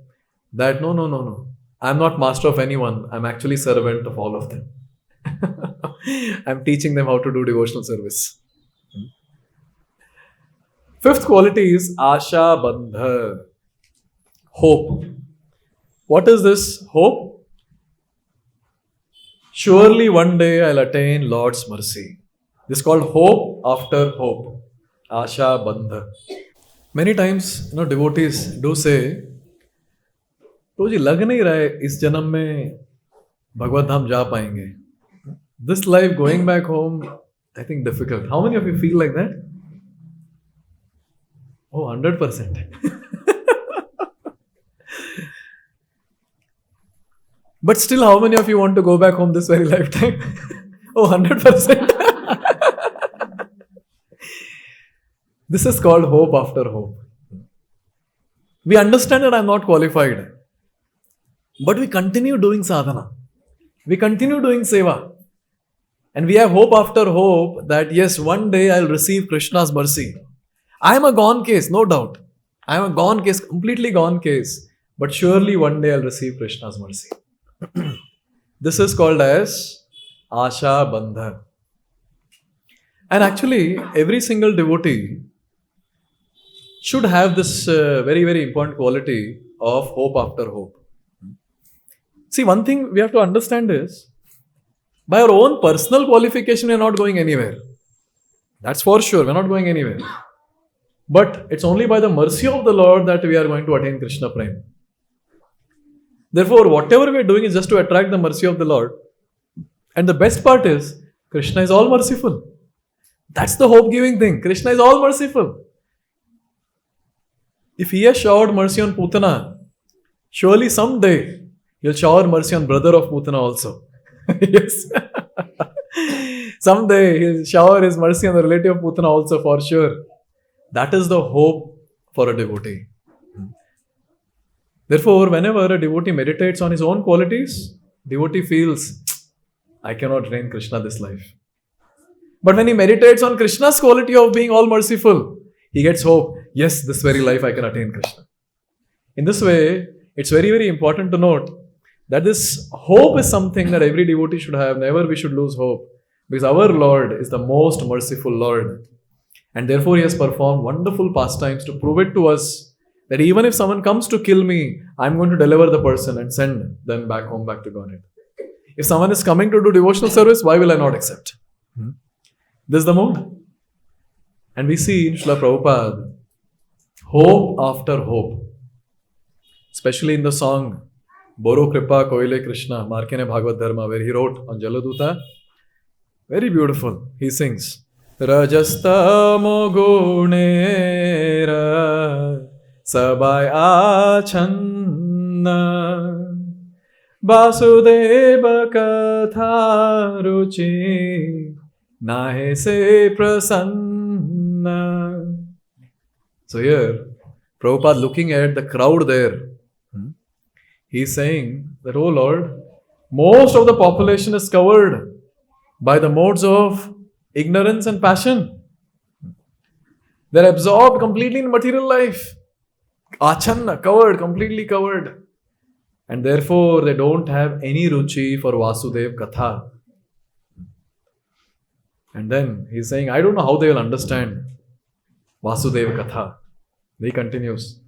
that no. I'm not master of anyone. I'm actually servant of all of them. I'm teaching them how to do devotional service. Fifth quality is Asha Bandha. Hope. What is this hope? Surely one day I'll attain Lord's mercy. This is called hope after hope. Asha Bandha. Many times, devotees do say, तो जी लग नहीं रहा है इस जन्म में भगवत धाम जा पाएंगे. This life going back home, I think difficult. How many of you feel like that? Oh, 100%. But still, how many of you want to go back home this very lifetime? Oh, 100%. This is called hope after hope. We understand that I'm not qualified. But we continue doing sadhana. We continue doing seva. And we have hope after hope that yes, one day I'll receive Krishna's mercy. I am a gone case, no doubt. I am a gone case, completely gone case. But surely one day I'll receive Krishna's mercy. This is called as Asha Bandha. And actually, every single devotee should have this very, very important quality of hope after hope. See, one thing we have to understand is, by our own personal qualification, we are not going anywhere. That's for sure, we are not going anywhere. But it's only by the mercy of the Lord that we are going to attain Krishna Prem. Therefore, whatever we are doing is just to attract the mercy of the Lord. And the best part is, Krishna is all merciful. That's the hope-giving thing. Krishna is all merciful. If he has showered mercy on Putana, surely someday he'll shower mercy on brother of Putana also. Yes. Someday he'll shower his mercy on the relative of Putana also for sure. That is the hope for a devotee. Therefore, whenever a devotee meditates on his own qualities, devotee feels, I cannot attain Krishna this life. But when he meditates on Krishna's quality of being all merciful, he gets hope. Yes, this very life I can attain Krishna. In this way, it's very, very important to note that this hope is something that every devotee should have. Never we should lose hope. Because our Lord is the most merciful Lord. And therefore, he has performed wonderful pastimes to prove it to us that even if someone comes to kill me, I'm going to deliver the person and send them back home, back to Godhead. If someone is coming to do devotional service, why will I not accept? This is the mode. And we see in Srila Prabhupada, hope after hope. Especially in the song, Boro Kripa Koile Krishna, Markene Bhagavad Dharma, where he wrote on Jaladuta. Very beautiful. He sings, Rajasta Mogunera Sabai Achanna Vasudeva Katha Ruchi Nahe Se Prasanna. So here, Prabhupada looking at the crowd there, he's saying that, oh Lord, most of the population is covered by the modes of ignorance and passion. They're absorbed completely in material life. Achanna, covered, completely covered. And therefore, they don't have any ruchi for Vasudev Katha. And then he's saying, I don't know how they will understand Vasudev Katha. He continues,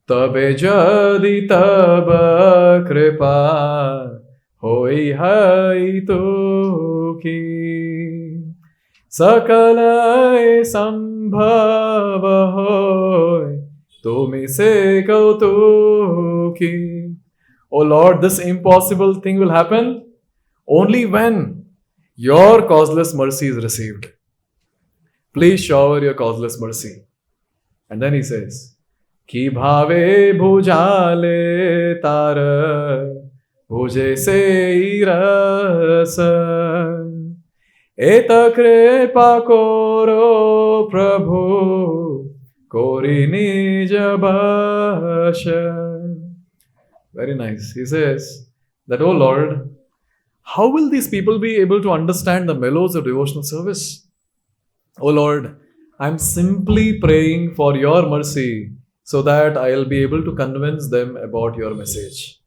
Tabe jadi taba kripa hoi hai to ki sakalai sambhava hoi tumi se kautuki. Oh Lord, this impossible thing will happen only when your causeless mercy is received. Please shower your causeless mercy. And then he says, Ki bhave bhujale tara bhuje se rasa eta kripa koro prabhu kori nija bhasha. Very nice. He says that, oh Lord, how will these people be able to understand the mellows of devotional service? Oh Lord, I'm simply praying for your mercy so that I'll be able to convince them about your message.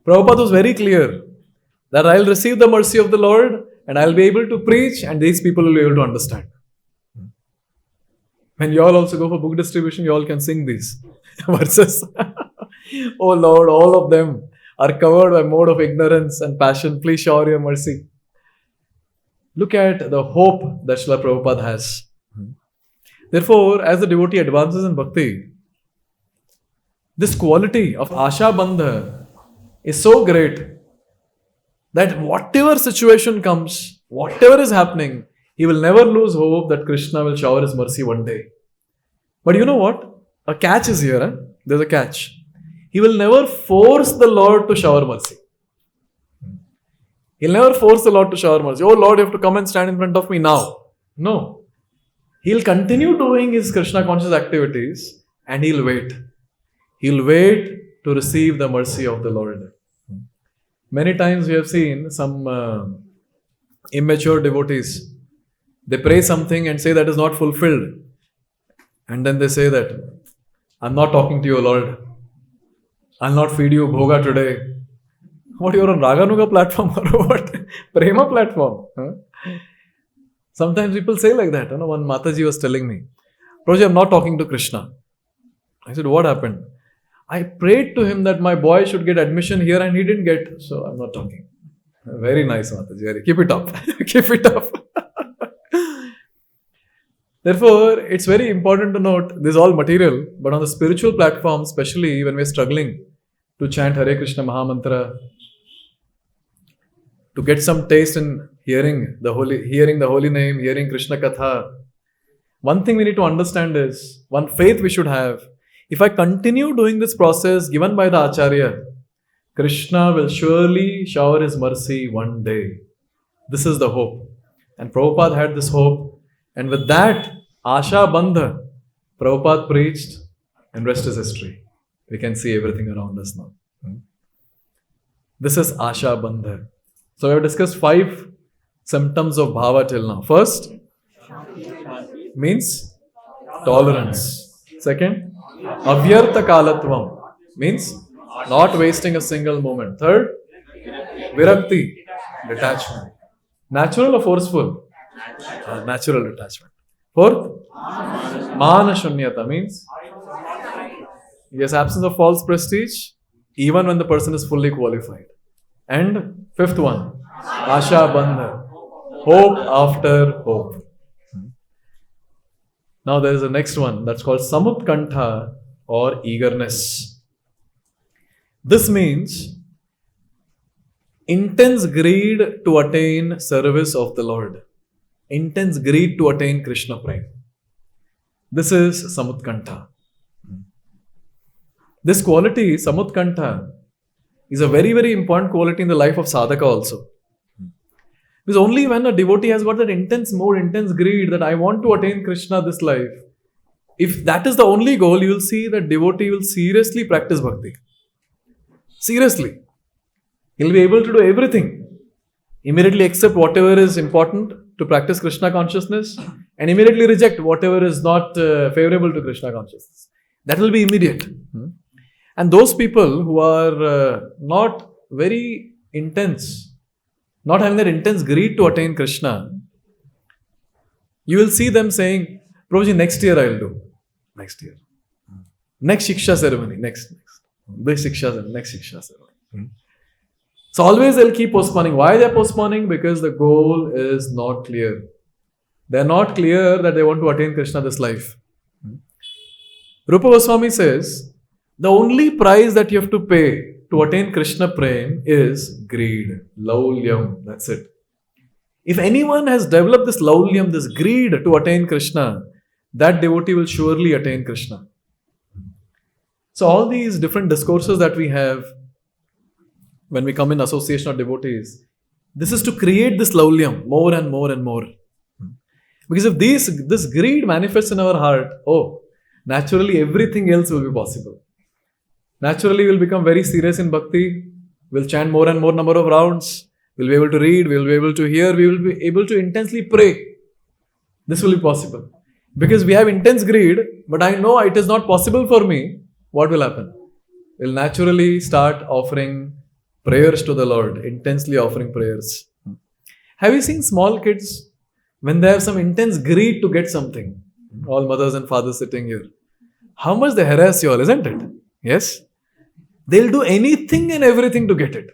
Prabhupada was very clear that I'll receive the mercy of the Lord and I'll be able to preach and these people will be able to understand. When you all also go for book distribution, you all can sing these verses. Oh Lord, all of them are covered by mode of ignorance and passion. Please shower your mercy. Look at the hope that Srila Prabhupada has. Therefore, as the devotee advances in bhakti, this quality of Asha Bandha is so great that whatever situation comes, whatever is happening, he will never lose hope that Krishna will shower his mercy one day. But you know what? A catch is here. Huh? There's a catch. He will never force the Lord to shower mercy. He'll never force the Lord to shower mercy. Oh Lord, you have to come and stand in front of me now. No. He'll continue doing his Krishna conscious activities and he'll wait. He'll wait to receive the mercy of the Lord. Many times we have seen some immature devotees. They pray something and say that is not fulfilled. And then they say that, I'm not talking to you, Lord. I'll not feed you bhoga today. What, you're on Raganuga platform or what? Prema platform. Huh? Sometimes people say like that. One Mataji was telling me, Prabhuji, I'm not talking to Krishna. I said, what happened? I prayed to him that my boy should get admission here and he didn't get, so I'm not talking. Very nice, Mataji. Keep it up. Keep it up. Therefore, it's very important to note this is all material, but on the spiritual platform, especially when we're struggling to chant Hare Krishna Mahamantra, to get some taste in hearing the holy name, hearing Krishna Katha, one thing we need to understand is, one faith we should have, if I continue doing this process given by the Acharya, Krishna will surely shower his mercy one day. This is the hope. And Prabhupada had this hope. And with that, Asha Bandha, Prabhupada preached and rest is history. We can see everything around us now. This is Asha Bandha. So we have discussed 5 symptoms of bhava till now. First, means tolerance. Second, avyartha kalatvam, means not wasting a single moment. Third, virakti, detachment. Natural or forceful? Natural detachment. Fourth, mana shunyata, means yes, absence of false prestige even when the person is fully qualified. And fifth one, asha bandha, hope after hope. Now there is a next one that's called samutkantha or eagerness. This means intense greed to attain service of the Lord. Intense greed to attain Krishna Prem. This is samutkantha. This quality, samutkantha, is a very, very important quality in the life of sadhaka also. Because only when a devotee has got that intense mode, intense greed that I want to attain Krishna this life, if that is the only goal, you will see that devotee will seriously practice bhakti. Seriously. He will be able to do everything. Immediately accept whatever is important to practice Krishna consciousness and immediately reject whatever is not favorable to Krishna consciousness. That will be immediate. And those people who are not very intense, not having that intense greed to attain Krishna, you will see them saying, Prabhuji, next year I will do. Next year. Next Shiksha ceremony. Next. This Shiksha ceremony. Next Shiksha ceremony. So always they'll keep postponing. Why they're postponing? Because the goal is not clear. They're not clear that they want to attain Krishna this life. Rupa Goswami says, the only price that you have to pay to attain Krishna Prem is greed, laulyam, that's it. If anyone has developed this laulyam, this greed to attain Krishna, that devotee will surely attain Krishna. So all these different discourses that we have when we come in association of devotees, this is to create this laulyam more and more and more. Because if this greed manifests in our heart, naturally everything else will be possible. Naturally we'll become very serious in bhakti, we'll chant more and more number of rounds, we'll be able to read, we'll be able to hear, we will be able to intensely pray. This will be possible. Because we have intense greed, but I know it is not possible for me, what will happen? We'll naturally start offering prayers to the Lord, intensely offering prayers. Have you seen small kids when they have some intense greed to get something? All mothers and fathers sitting here. How much they harass you all, isn't it? Yes? They'll do anything and everything to get it.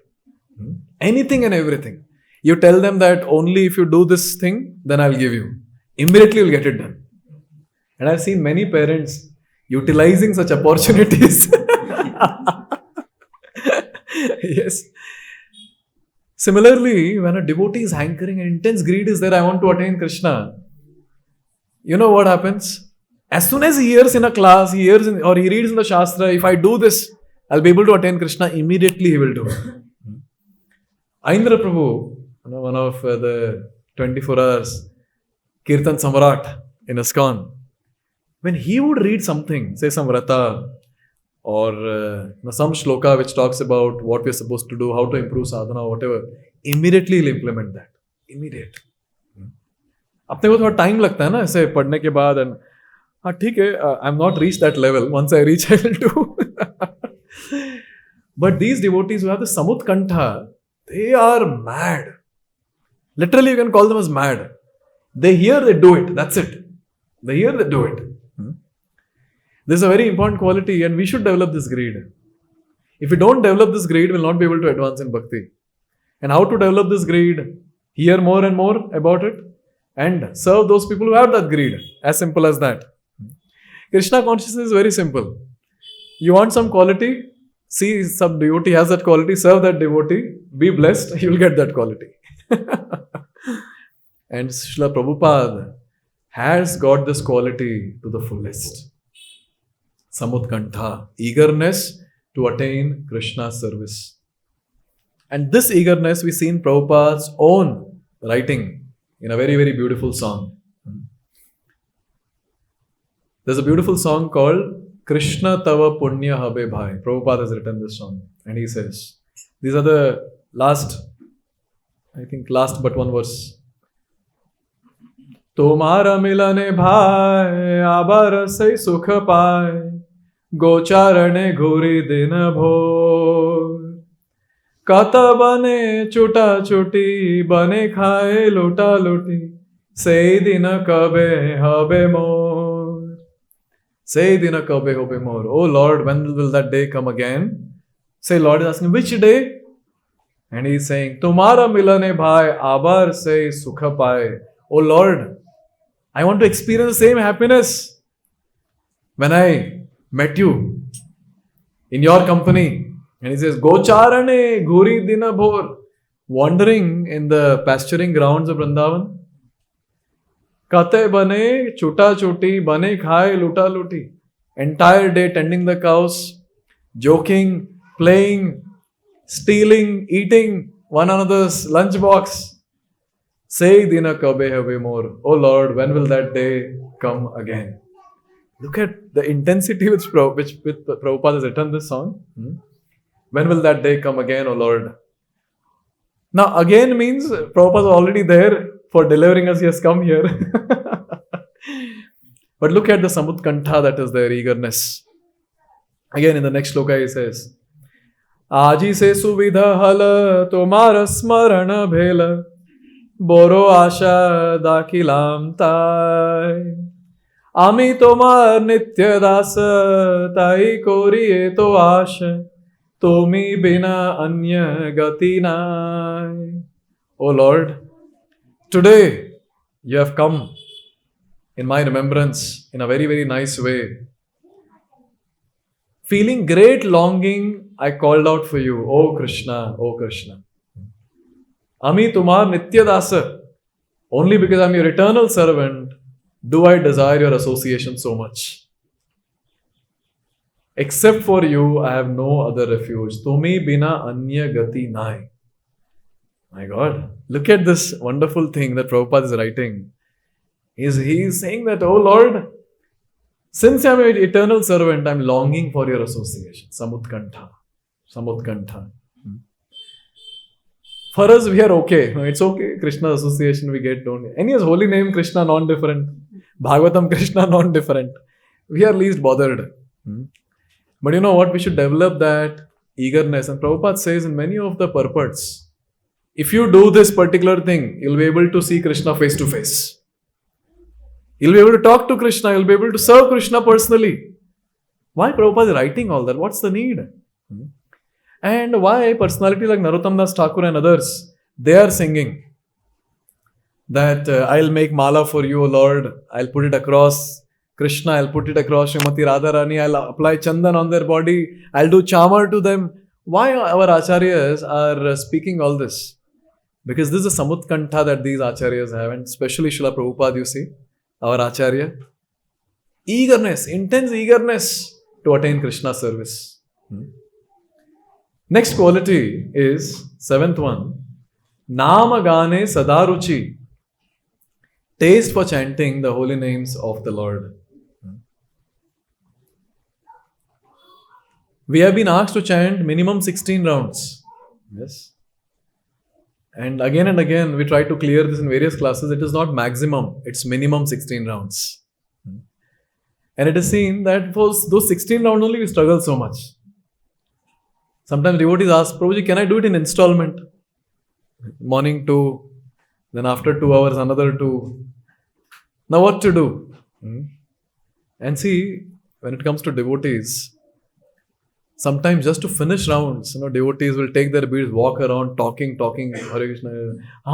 Anything and everything. You tell them that only if you do this thing, then I'll give you. Immediately you'll get it done. And I've seen many parents utilizing such opportunities. Yes. Similarly, when a devotee is hankering and intense greed is there, I want to attain Krishna. You know what happens? As soon as he hears in a class, he hears or he reads in the Shastra, if I do this, I'll be able to attain Krishna, immediately he will do it. Aindra Prabhu, one of the 24 hours Kirtan Samrat in iskcon, when he would read something, say some Vrata or some shloka which talks about what we're supposed to do, how to improve sadhana or whatever, immediately he'll implement that. Immediate. अपने को थोड़ा time लगता है ना ऐसे पढ़ने के बाद एंड हाँ ठीक है I am not reach that level once I reach I will do but these devotees who have the samutkanṭha, they are mad. Literally you can call them as mad. They hear, they do it. That's it. They hear, they do it. This is a very important quality and we should develop this greed. If we don't develop this greed, we will not be able to advance in bhakti. And how to develop this greed? Hear more and more about it and serve those people who have that greed. As simple as that. Krishna consciousness is very simple. You want some quality? See some devotee has that quality, serve that devotee, be blessed, you will get that quality. And Srila Prabhupada has got this quality to the fullest. Samutkanṭha, eagerness to attain Krishna's service. And this eagerness we see in Prabhupada's own writing in a very, very beautiful song. There's a beautiful song called Krishna Tava Punya Habe Bhai. Prabhupada has written this song and he says, these are the last but one verse. Tomara milane bhai, abar sai sukh pai, gocharane ghuri din bhor. Kata bane chuta chuti, bane khaye luta luti, sei dina kabe habe more. Sei dina kabe habe more. Oh Lord, when will that day come again? Say, Lord is asking, which day? And he is saying, Tumhara milane bhai, abar say sukha paye. Oh Lord, I want to experience the same happiness when I met you in your company. And he says, Gocharane ghuri dina bhor. Wandering in the pasturing grounds of Vrindavan. Kate bane chuta chuti, bane khaye luta luti. Entire day tending the cows, joking, playing, stealing, eating one another's lunchbox. Say dina kabe have more. Oh Lord, when will that day come again? Look at the intensity with Prabhupada has written this song. When will that day come again, oh Lord? Now again means Prabhupada is already there for delivering us. He has come here. But look at the samutkanṭha that is there, eagerness. Again in the next shloka he says, Aji se suvidha hala tomara smarana bhela boro asha dakilam tai. Ami tomar nitya dasa tai koriye to asha tomi bina anya gati nai. O Lord, today you have come in my remembrance in a very, very nice way. Feeling great longing, I called out for you, O Krishna, O Krishna. Ami tumar nitya dasa. Only because I'm your eternal servant do I desire your association so much. Except for you, I have no other refuge. Tumi bina anya gati nai. My God, look at this wonderful thing that Prabhupada is writing. He is saying that, oh Lord, since I am your eternal servant, I am longing for your association. Samutkanṭha. Samutkanṭha. For us, we are okay. It's okay. Krishna association we get, don't we? Any holy name, Krishna, non-different. Bhagavatam, Krishna, not different. We are least bothered. But you know what? We should develop that eagerness. And Prabhupada says in many of the purports, if you do this particular thing, you'll be able to see Krishna face to face. You'll be able to talk to Krishna. You'll be able to serve Krishna personally. Why Prabhupada is writing all that? What's the need? And why personality like Narottam Das Thakur and others, they are singing that I'll make mala for you, O Lord. I'll put it across Krishna. I'll put it across Srimati Radharani. I'll apply chandan on their body. I'll do chamar to them. Why our acharyas are speaking all this? Because this is a samutkantha that these acharyas have, and especially Srila Prabhupada, you see, our acharya. Eagerness, intense eagerness to attain Krishna service. Next quality is, seventh one, Nama Gane Sadaruchi. Taste for chanting the holy names of the Lord. We have been asked to chant minimum 16 rounds. Yes. And again, we try to clear this in various classes. It is not maximum, it's minimum 16 rounds. And it is seen that for those 16 rounds only we struggle so much. Sometimes devotees ask, Prabhuji, can I do it in installment? Morning 2, then after 2 hours another 2. Now what to do? And see, when it comes to devotees, sometimes just to finish rounds, devotees will take their beads, walk around, talking, Hare Krishna.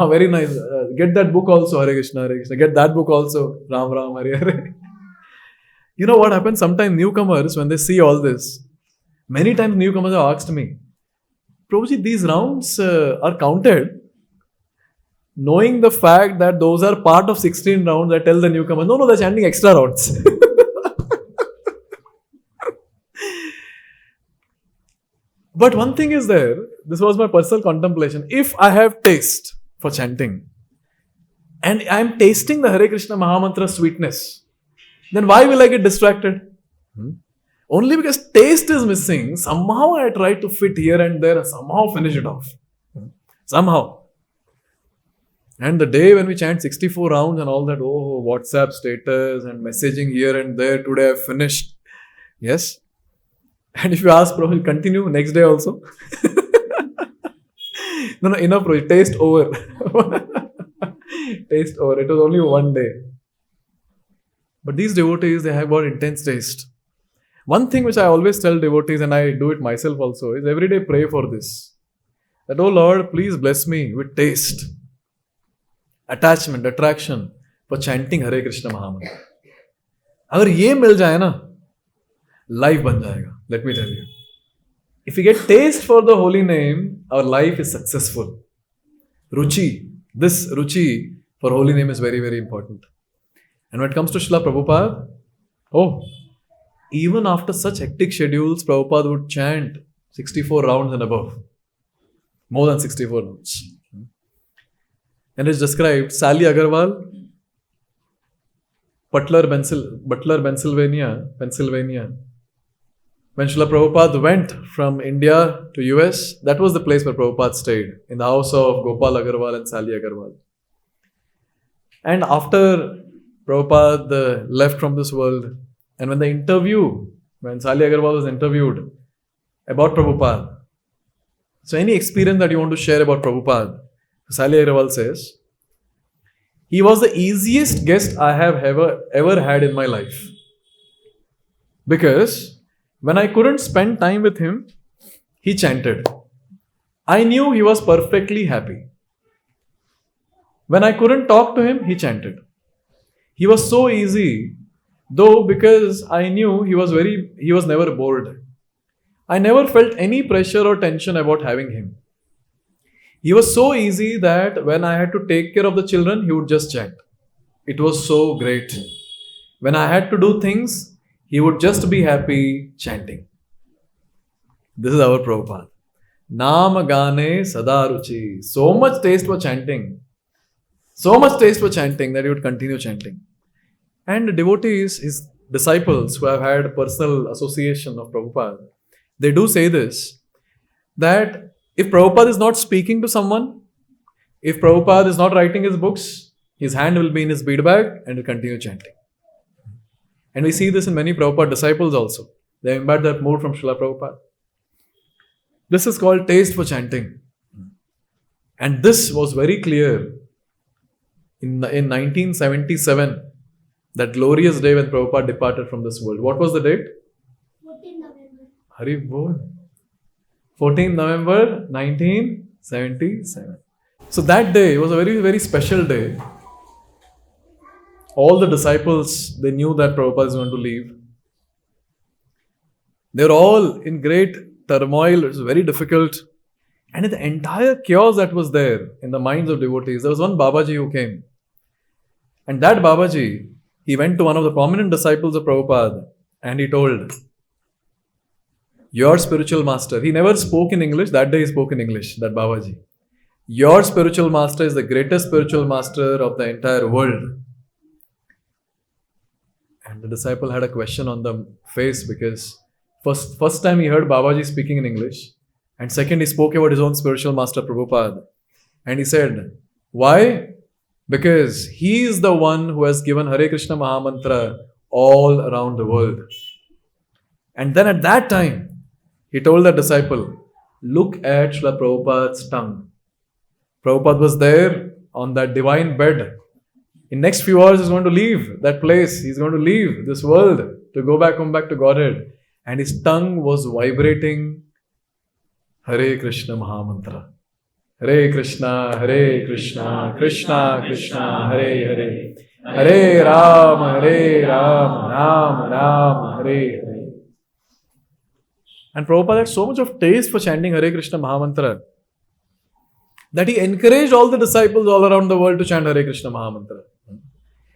Very nice. Get that book also, Hare Krishna, Hare Krishna. Get that book also, Ram Ram, Hare Hare. You know what happens? Sometimes newcomers, when they see all this, many times newcomers have asked me, Prabhuji, these rounds are counted. Knowing the fact that those are part of 16 rounds, I tell the newcomers, no, they're chanting extra rounds. But one thing is there, this was my personal contemplation. If I have taste for chanting, and I am tasting the Hare Krishna Mahamantra sweetness, then why will I get distracted? Only because taste is missing, somehow I try to fit here and there and somehow finish it off. Somehow. And the day when we chant 64 rounds and all that, WhatsApp status and messaging here and there, today I've finished. Yes. And if you ask, Prabhu, continue next day also. No, enough, Prabhu. Taste over. Taste over. It was only one day. But these devotees, they have got intense taste. One thing which I always tell devotees, and I do it myself also, is every day pray for this. That, oh Lord, please bless me with taste, attachment, attraction for chanting Hare Krishna Mahamantra. अगर ये मिल जाए ना, life बन जाएगा. Let me tell you. If we get taste for the holy name, our life is successful. Ruchi. This ruchi for holy name is very, very important. And when it comes to Srila Prabhupada, even after such hectic schedules, Prabhupada would chant 64 rounds and above. More than 64 rounds. And it's described, Sally Agarwal, Butler, Pennsylvania. When Srila Prabhupada went from India to US, that was the place where Prabhupada stayed, in the house of Gopal Agarwal and Sally Agarwal. And after Prabhupada left from this world, and when Sally Agarwal was interviewed about Prabhupada, so any experience that you want to share about Prabhupada, Sally Agarwal says, he was the easiest guest I have ever had in my life. Because when I couldn't spend time with him, he chanted. I knew he was perfectly happy. When I couldn't talk to him, he chanted. He was so easy, though, because I knew he was never bored. I never felt any pressure or tension about having him. He was so easy that when I had to take care of the children, he would just chant. It was so great. When I had to do things, he would just be happy chanting. This is our Prabhupada. Nama Gane Sadaruchi. So much taste for chanting. So much taste for chanting that he would continue chanting. And the devotees, his disciples who have had personal association of Prabhupada, they do say this, that if Prabhupada is not speaking to someone, if Prabhupada is not writing his books, his hand will be in his bead bag and will continue chanting. And we see this in many Prabhupada disciples also. They imbibed that mood from Srila Prabhupada. This is called taste for chanting. And this was very clear in 1977, that glorious day when Prabhupada departed from this world. What was the date? 14 November. Hari Bol. 14th November 1977. So that day was a very, very special day. All the disciples, they knew that Prabhupada is going to leave. They were all in great turmoil. It was very difficult. And in the entire chaos that was there in the minds of devotees, there was one Babaji who came. And that Babaji, he went to one of the prominent disciples of Prabhupada and he told, your spiritual master, he never spoke in English, that day he spoke in English, that Babaji. Your spiritual master is the greatest spiritual master of the entire world. And the disciple had a question on the face because first time he heard Babaji speaking in English, and second he spoke about his own spiritual master Prabhupada. And he said, why? Because he is the one who has given Hare Krishna Mahamantra all around the world. And then at that time, he told the disciple, look at Srila Prabhupada's tongue. Prabhupada was there on that divine bed. In next few hours, he's going to leave that place. He's going to leave this world to come back to Godhead. And his tongue was vibrating Hare Krishna Mahamantra. Hare Krishna, Krishna Krishna, Hare Hare. Hare Rama, Rama Rama, Hare Hare. And Prabhupada had so much of taste for chanting Hare Krishna Mahamantra that he encouraged all the disciples all around the world to chant Hare Krishna Mahamantra.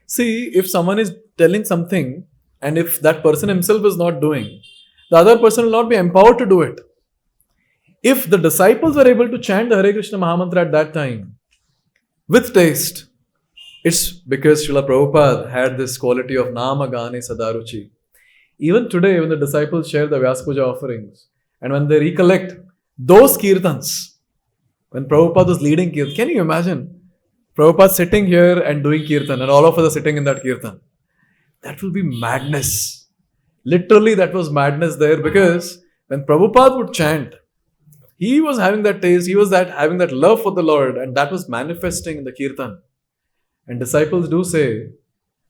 See, if someone is telling something and if that person himself is not doing, the other person will not be empowered to do it. If the disciples were able to chant the Hare Krishna Mahamantra at that time with taste, it's because Srila Prabhupada had this quality of Nama Gane Sadaruchi. Even today, when the disciples share the Vyasa Puja offerings and when they recollect those kirtans, when Prabhupada was leading kirtan, can you imagine Prabhupada sitting here and doing kirtan and all of us are sitting in that kirtan? That will be madness. Literally, that was madness there because when Prabhupada would chant, he was having that taste, he was having that love for the Lord, and that was manifesting in the kirtan. And disciples do say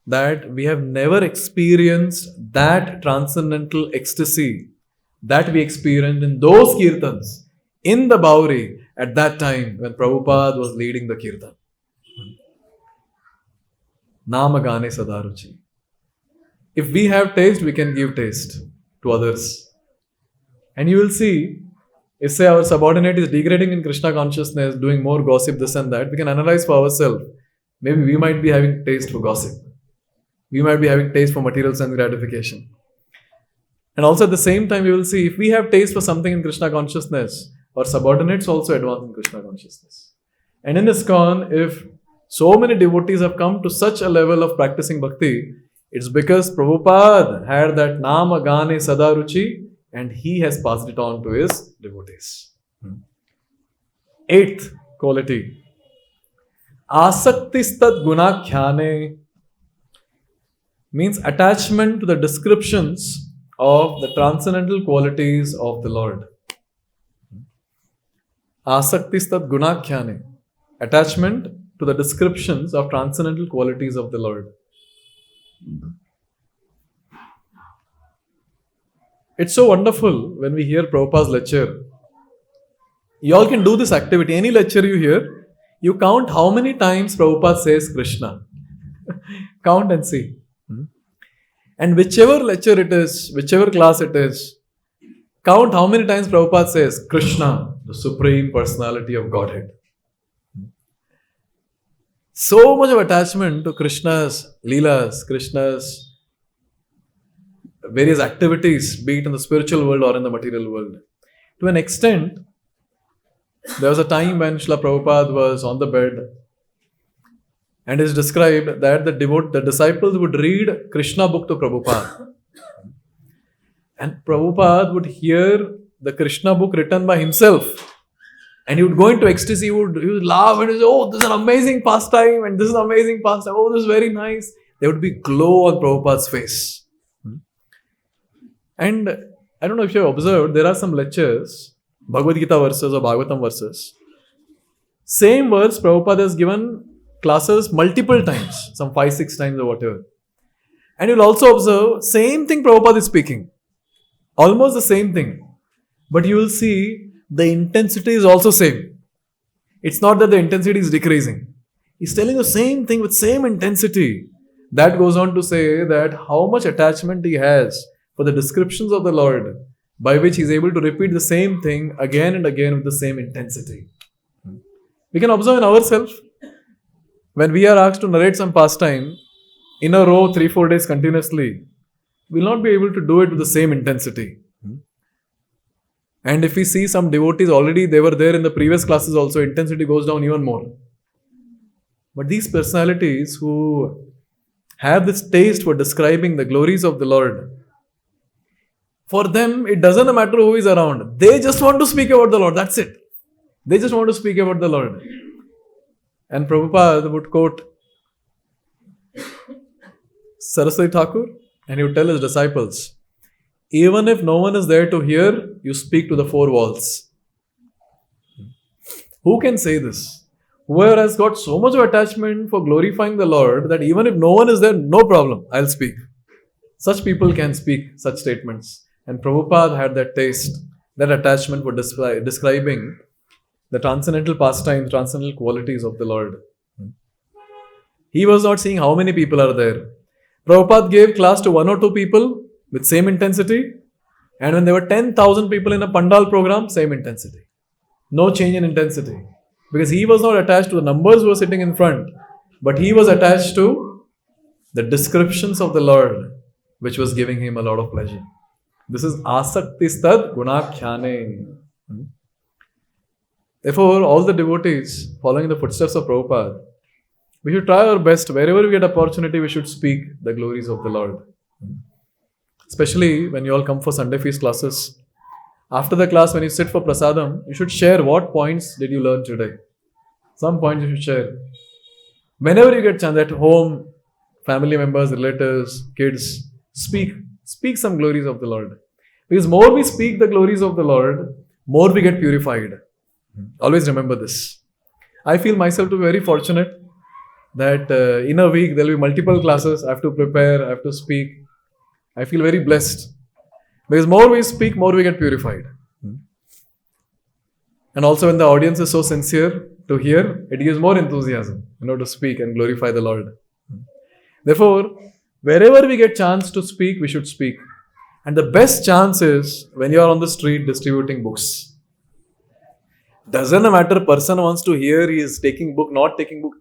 that we have never experienced that transcendental ecstasy that we experienced in those kirtans in the Bauri at that time when Prabhupada was leading the kirtan. Nama Gane Sadaruchi. If we have taste, we can give taste to others. And you will see, if say our subordinate is degrading in Krishna consciousness, doing more gossip, this and that, we can analyze for ourselves. Maybe we might be having taste for gossip. We might be having taste for material sense gratification. And also at the same time, we will see if we have taste for something in Krishna consciousness, our subordinates also advance in Krishna consciousness. And in iskcon, if so many devotees have come to such a level of practicing bhakti, it's because Prabhupada had that Nama Gane Sadaruchi and he has passed it on to his devotees. Eighth quality, Asaktistat Gunakhyane, means attachment to the descriptions of the transcendental qualities of the Lord. Asaktistat Gunakhyane, attachment to the descriptions of transcendental qualities of the Lord. It's so wonderful when we hear Prabhupada's lecture. You all can do this activity. Any lecture you hear, you count how many times Prabhupada says Krishna. Count and see. And whichever lecture it is, whichever class it is, count how many times Prabhupada says Krishna, the Supreme Personality of Godhead. So much of attachment to Krishna's Leelas, Krishna's various activities, be it in the spiritual world or in the material world. To an extent, there was a time when Srila Prabhupada was on the bed and it is described that the disciples would read Krishna book to Prabhupada. And Prabhupada would hear the Krishna book written by himself And he would go into ecstasy, he would laugh and he'd say, oh, this is an amazing pastime and this is an amazing pastime. Oh, this is very nice. There would be glow on Prabhupada's face. And I don't know if you have observed, there are some lectures, Bhagavad-gita verses or Bhagavatam verses. Same words Prabhupada has given classes multiple times, some 5-6 times or whatever. And you'll also observe, same thing Prabhupada is speaking. Almost the same thing. But you will see the intensity is also same. It's not that the intensity is decreasing. He's telling the same thing with same intensity. That goes on to say that how much attachment he has for the descriptions of the Lord, by which he's able to repeat the same thing again and again with the same intensity. We can observe in ourselves, when we are asked to narrate some pastime in a row 3-4 days continuously, we'll not be able to do it with the same intensity. And if we see some devotees already, they were there in the previous classes also, intensity goes down even more. But these personalities who have this taste for describing the glories of the Lord, for them, it doesn't matter who is around. They just want to speak about the Lord. That's it. They just want to speak about the Lord. And Prabhupada would quote Saraswati Thakur, and he would tell his disciples, even if no one is there to hear, you speak to the 4 walls. Who can say this? Whoever has got so much of attachment for glorifying the Lord that even if no one is there, no problem, I'll speak. Such people can speak such statements. And Prabhupada had that taste, that attachment for describing the transcendental pastimes, transcendental qualities of the Lord. He was not seeing how many people are there. Prabhupada gave class to 1 or 2 people with same intensity, and when there were 10,000 people in a Pandal program, same intensity. No change in intensity. Because he was not attached to the numbers who were sitting in front, but he was attached to the descriptions of the Lord, which was giving him a lot of pleasure. This is asaktistad gunakhyane. Therefore, all the devotees following the footsteps of Prabhupada, we should try our best. Wherever we get opportunity, we should speak the glories of the Lord. Especially when you all come for Sunday feast classes. After the class, when you sit for prasadam, you should share what points did you learn today. Some points you should share. Whenever you get chance at home, family members, relatives, kids, speak some glories of the Lord. Because more we speak the glories of the Lord, more we get purified. Always remember this. I feel myself to be very fortunate that in a week there will be multiple classes. I have to prepare, I have to speak. I feel very blessed. Because more we speak, more we get purified. And also when the audience is so sincere to hear, it gives more enthusiasm, to speak and glorify the Lord. Therefore, wherever we get chance to speak, we should speak. And the best chance is when you are on the street distributing books. Doesn't matter person wants to hear, he is taking book, not taking book.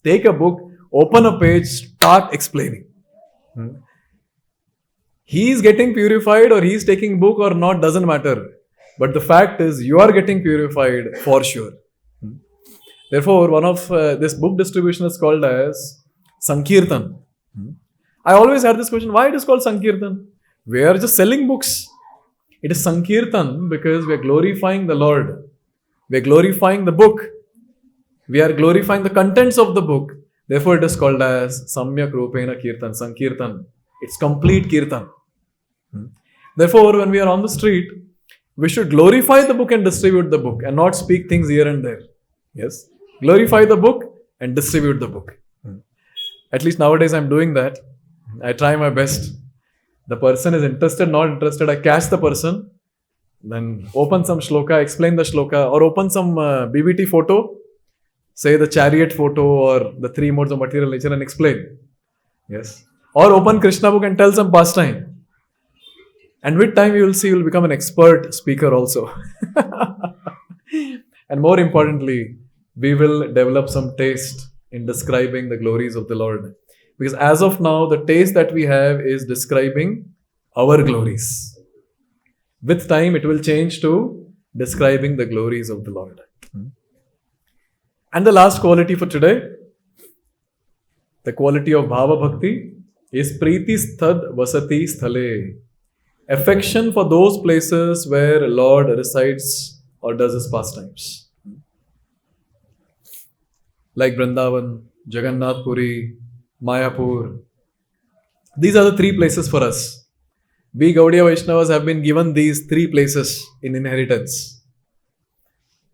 Take a book, open a page, start explaining. He is getting purified or he is taking book or not, doesn't matter. But the fact is you are getting purified for sure. Therefore, one of this book distribution is called as Sankirtan. I always had this question, why it is called Sankirtan? We are just selling books. It is Sankirtan because we are glorifying the Lord. We are glorifying the book. We are glorifying the contents of the book. Therefore, it is called as Samyak Rupena Kirtan, Sankirtan. It's complete Kirtan. Therefore, when we are on the street, we should glorify the book and distribute the book and not speak things here and there. Yes? Glorify the book and distribute the book. At least nowadays I'm doing that. I try my best. The person is interested, not interested. I catch the person. Then open some shloka, explain the shloka, or open some BBT photo, say the chariot photo or the 3 modes of material nature and explain. Yes. Or open Krishna book and tell some pastime. And with time you will see you will become an expert speaker also. And more importantly, we will develop some taste in describing the glories of the Lord. Because as of now, the taste that we have is describing our glories. With time, it will change to describing the glories of the Lord. And the last quality for today, the quality of Bhava Bhakti, is Priti Sthad Vasati Sthale. Affection for those places where Lord resides or does his pastimes. like Vrindavan, Jagannath Puri, Mayapur. These are the three places for us. We Gaudiya Vaishnavas have been given these three places in inheritance.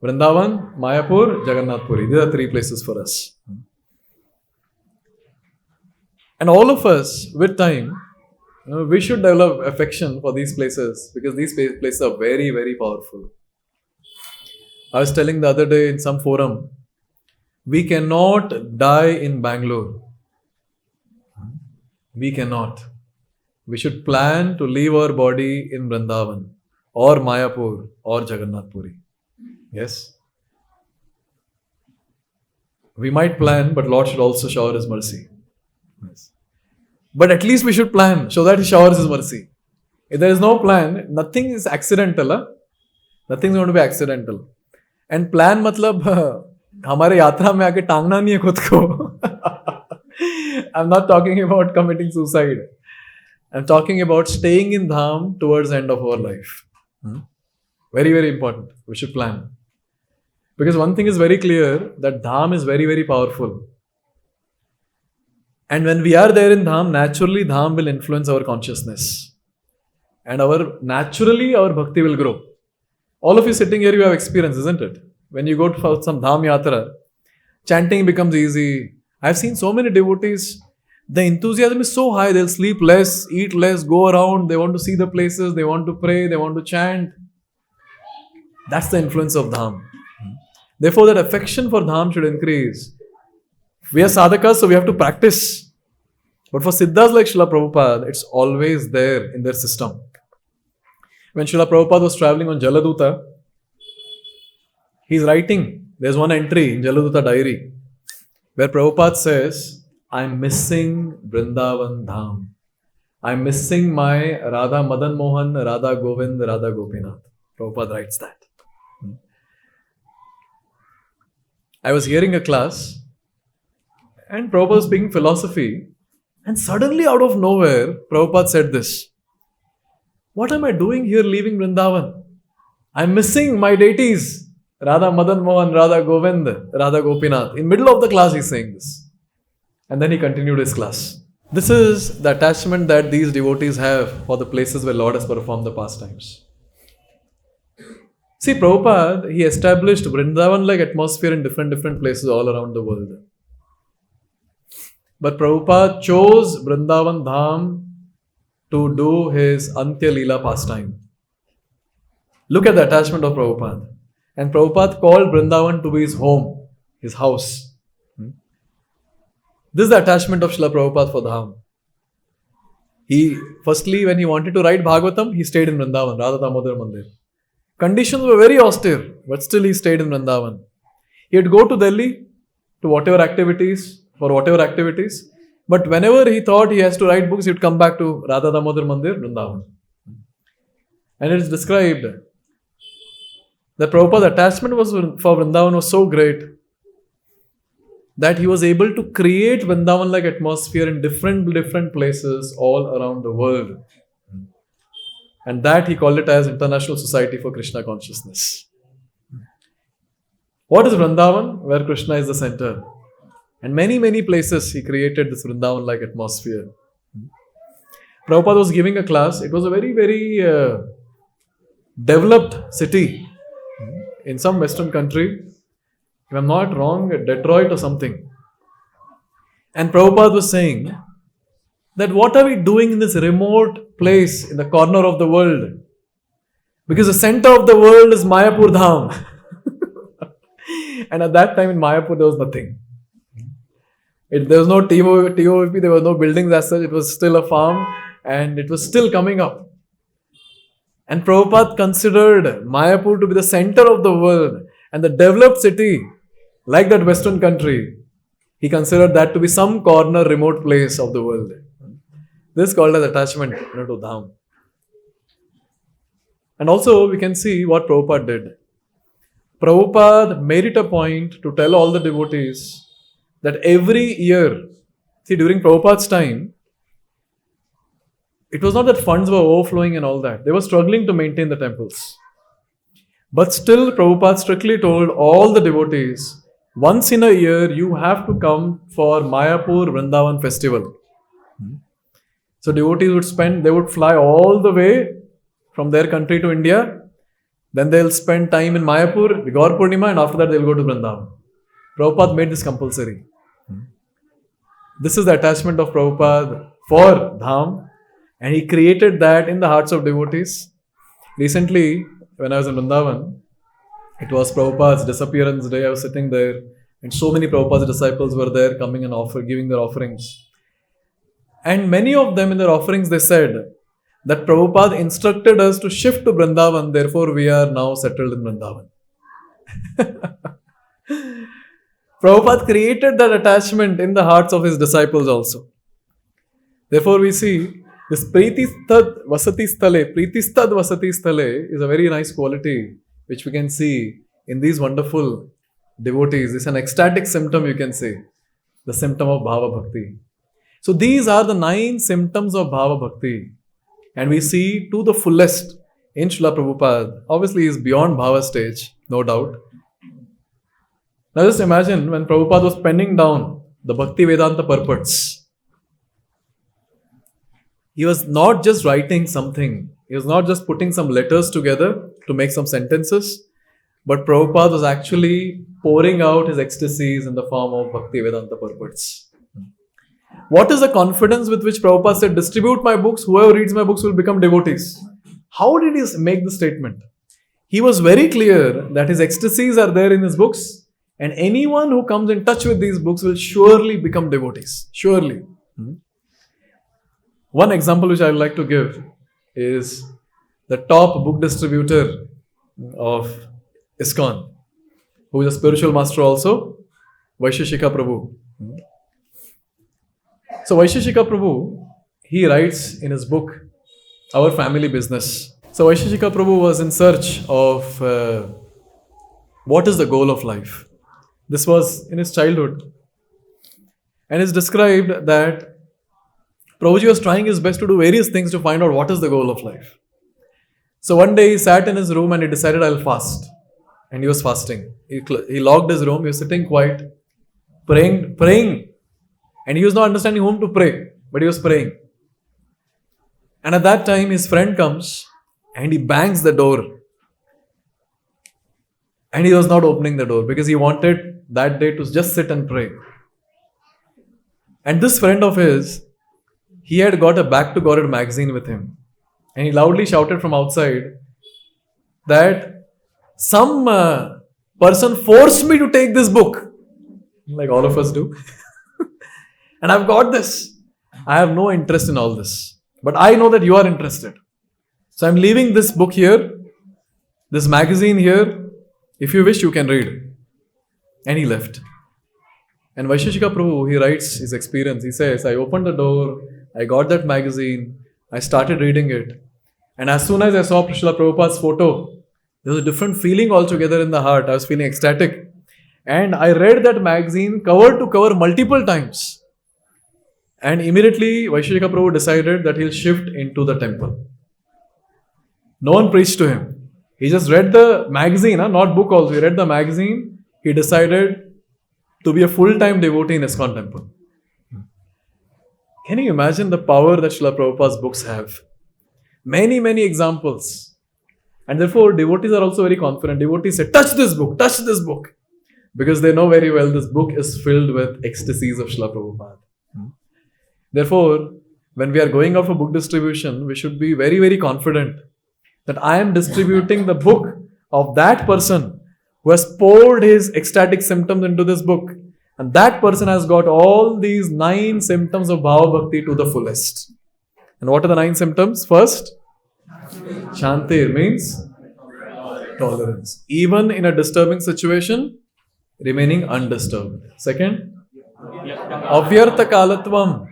Vrindavan, Mayapur, Jagannath Puri. These are three places for us. And all of us, with time, we should develop affection for these places because these places are very, very powerful. I was telling the other day in some forum, we cannot die in Bangalore. We cannot. We should plan to leave our body in Vrindavan or Mayapur or Jagannath Puri. Yes? We might plan, but Lord should also shower His mercy. Yes. But at least we should plan so that He showers His mercy. If there is no plan, nothing is accidental. Huh? Nothing is going to be accidental. And plan matlab हमारे यात्रा में आके टांगना नहीं है खुद को. I'm not talking about committing suicide. I'm talking about staying in Dham towards the end of our life. Very, very important. We should plan. Because one thing is very clear, that Dham is very, very powerful. And when we are there in Dham, naturally Dham will influence our consciousness. And naturally our bhakti will grow. All of you sitting here, you have experience, isn't it? When you go to some Dham Yatra, chanting becomes easy. I've seen so many devotees, the enthusiasm is so high, they'll sleep less, eat less, go around, they want to see the places, they want to pray, they want to chant. That's the influence of Dham. Therefore, that affection for Dham should increase. We are sadhakas, so we have to practice. But for siddhas like Srila Prabhupada, it's always there in their system. When Srila Prabhupada was traveling on Jaladuta, he's writing, there's one entry in Jaladuta diary, where Prabhupada says, I'm missing Vrindavan Dham. I'm missing my Radha Madan Mohan, Radha Govind, Radha Gopinath. Prabhupada writes that. I was hearing a class and Prabhupada was speaking philosophy, and suddenly out of nowhere, Prabhupada said this, what am I doing here leaving Vrindavan? I'm missing my deities, Radha Madan Mohan, Radha Govind, Radha Gopinath. In middle of the class he's saying this. And then he continued his class. This is the attachment that these devotees have for the places where Lord has performed the pastimes. See, Prabhupada, he established Vrindavan-like atmosphere in different places all around the world. But Prabhupada chose Vrindavan Dham to do his Antya Leela pastime. Look at the attachment of Prabhupada. And Prabhupada called Vrindavan to be his home, his house. This is the attachment of Srila Prabhupada for Dham. Firstly, when he wanted to write Bhagavatam, he stayed in Vrindavan, Radha Damodar Mandir. Conditions were very austere, but still he stayed in Vrindavan. He would go to Delhi for whatever activities, but whenever he thought he has to write books, he would come back to Radha Damodar Mandir, Vrindavan. And it is described that Prabhupada's attachment for Vrindavan was so great that he was able to create Vrindavan-like atmosphere in different places all around the world. And that he called it as International Society for Krishna Consciousness. What is Vrindavan? Where Krishna is the center. And many places he created this Vrindavan-like atmosphere. Prabhupada was giving a class. It was a very developed city in some western country. If I'm not wrong, Detroit or something. And Prabhupada was saying that what are we doing in this remote place in the corner of the world? Because the center of the world is Mayapur Dham. And at that time in Mayapur there was nothing. There was no TOVP, there was no buildings as such. It was still a farm and it was still coming up. And Prabhupada considered Mayapur to be the center of the world and the developed city, like that western country. He considered that to be some corner, remote place of the world. This is called as attachment to Dham. And also we can see what Prabhupada did. Prabhupada made it a point to tell all the devotees that every year, see, during Prabhupada's time, it was not that funds were overflowing and all that. They were struggling to maintain the temples. But still, Prabhupada strictly told all the devotees Once in a year, you have to come for Mayapur Vrindavan festival. So devotees they would fly all the way from their country to India. Then they'll spend time in Mayapur, Gaur Purnima, and after that they'll go to Vrindavan. Prabhupada made this compulsory. This is the attachment of Prabhupada for Dham, and he created that in the hearts of devotees. Recently, when I was in Vrindavan, it was Prabhupada's disappearance day. I was sitting there, and so many Prabhupada's disciples were there coming and giving their offerings. And many of them in their offerings, they said that Prabhupada instructed us to shift to Vrindavan, therefore we are now settled in Vrindavan. Prabhupada created that attachment in the hearts of his disciples also. Therefore we see this Pritistad Vasati Sthale is a very nice quality which we can see in these wonderful devotees. It's an ecstatic symptom, you can say, the symptom of Bhava Bhakti. So these are the 9 symptoms of Bhava Bhakti. And we see to the fullest in Srila Prabhupada. Obviously, he is beyond Bhava stage, no doubt. Now just imagine when Prabhupada was penning down the Bhakti Vedanta purports. He was not just writing something. He was not just putting some letters together to make some sentences. But Prabhupada was actually pouring out his ecstasies in the form of Bhakti Vedanta purports. What is the confidence with which Prabhupada said, distribute my books, whoever reads my books will become devotees? How did he make the statement? He was very clear that his ecstasies are there in his books, and anyone who comes in touch with these books will surely become devotees. Surely. One example which I would like to give is the top book distributor of iskcon, who is a spiritual master also, Vaisheshika Prabhu. So Vaisheshika Prabhu, he writes in his book, Our Family Business. So Vaisheshika Prabhu was in search of what is the goal of life. This was in his childhood. And it's described that Prabhuji was trying his best to do various things to find out what is the goal of life. So one day he sat in his room and he decided, I'll fast. And he was fasting. He locked his room, he was sitting quiet, praying. And he was not understanding whom to pray, but he was praying. And at that time, his friend comes and he bangs the door. And he was not opening the door because he wanted that day to just sit and pray. And this friend of his, he had got a Back to God magazine with him. And he loudly shouted from outside that some person forced me to take this book, like all of us do. And I've got this. I have no interest in all this. But I know that you are interested. So I'm leaving this book here, this magazine here. If you wish, you can read. And he left. And Vaisheshika Prabhu, he writes his experience. He says, I opened the door, I got that magazine, I started reading it. And as soon as I saw Srila Prabhupada's photo, there was a different feeling altogether in the heart. I was feeling ecstatic. And I read that magazine cover to cover multiple times. And immediately Vaisheshika Prabhu decided that he'll shift into the temple. No one preached to him. He just read the magazine, not book also. He read the magazine. He decided to be a full-time devotee in iskcon temple. Can you imagine the power that Srila Prabhupada's books have? Many, many examples. And therefore, devotees are also very confident. Devotees say, touch this book. Because they know very well this book is filled with ecstasies of Srila Prabhupada. Therefore, when we are going out for book distribution, we should be very, very confident that I am distributing the book of that person who has poured his ecstatic symptoms into this book. And that person has got all these 9 symptoms of Bhava Bhakti to the fullest. And what are the 9 symptoms? First, Shantir means tolerance. Even in a disturbing situation, remaining undisturbed. Second, Avyartha Kalatvam.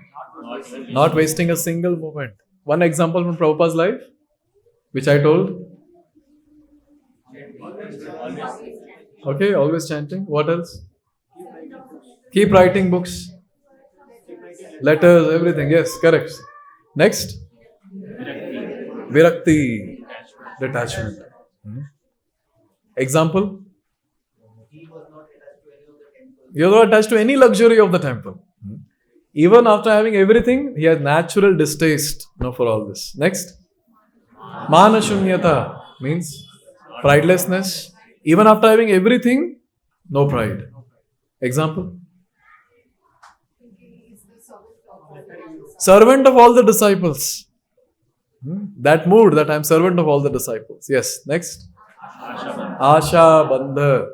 Not wasting a single moment. One example from Prabhupada's life, which I told. Okay, always chanting. What else? Keep writing books, letters, everything. Yes, correct. Next, Virakti, detachment. Example? He was not attached to any of the He was not attached to any luxury of the temple. Even after having everything, he had natural distaste for all this. Next. Mana shunyata means pridelessness. Even after having everything, no pride. Example? Servant of all the disciples. That mood that I am servant of all the disciples. Yes. Next. Asha Bandha.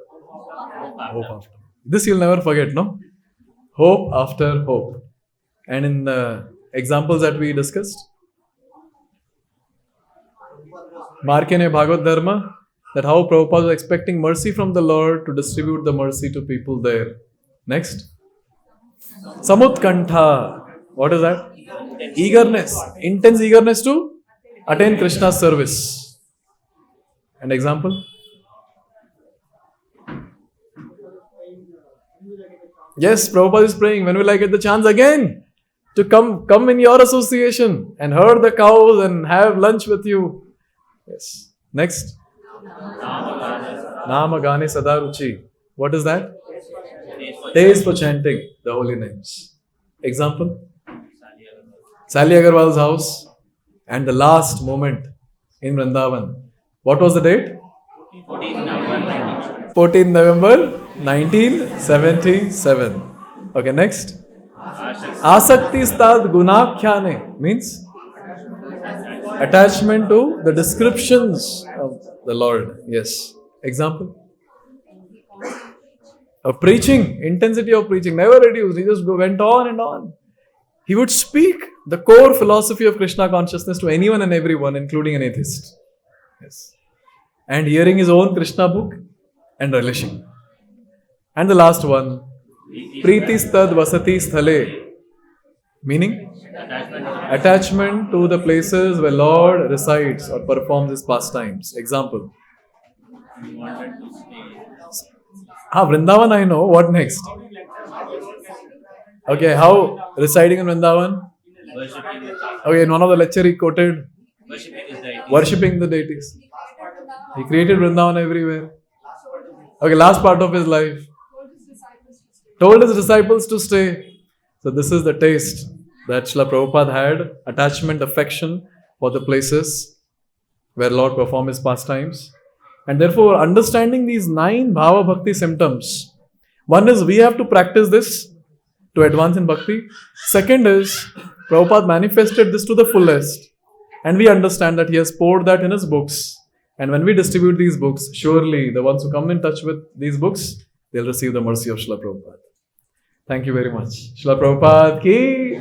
Hope after. This you'll never forget, no? Hope after hope. And in the examples that we discussed, Markene Bhagavad Dharma, that how Prabhupada was expecting mercy from the Lord to distribute the mercy to people there. Next. Samutkantha. What is that? Eagerness. Intense eagerness to attain Krishna's service. An example? Yes, Prabhupada is praying, when will I get the chance again to come in your association and herd the cows and have lunch with you? Yes. Next. Namagane Sadaruchi. What is that? Taste for chanting the holy names. Example? Sally Agarwal's house and the last moment in Vrindavan. What was the date? 14th November 1977. Okay, next. Asakti stad gunakhyane means attachment to the descriptions of the Lord. Yes. Example? Of preaching, intensity of preaching, never reduced. He just went on and on. He would speak the core philosophy of Krishna consciousness to anyone and everyone, including an atheist. Yes. And hearing his own Krishna book and relishing. And the last one, Priti stad vasati sthale, meaning attachment to the places where Lord resides or performs his pastimes. Example? Vrindavan I know. What next? Okay, how residing in Vrindavan? Okay, in one of the lecture he quoted worshipping the deities. He created Vrindavan everywhere. Okay, last part of his life. Told his disciples to stay. So this is the taste that Srila Prabhupada had, attachment, affection for the places where Lord performed his pastimes. And therefore, understanding these 9 Bhava Bhakti symptoms, one is we have to practice this to advance in bhakti. Second is, Prabhupada manifested this to the fullest. And we understand that he has poured that in his books. And when we distribute these books, surely the ones who come in touch with these books, they'll receive the mercy of Srila Prabhupada. Thank you very much. Srila Prabhupada ki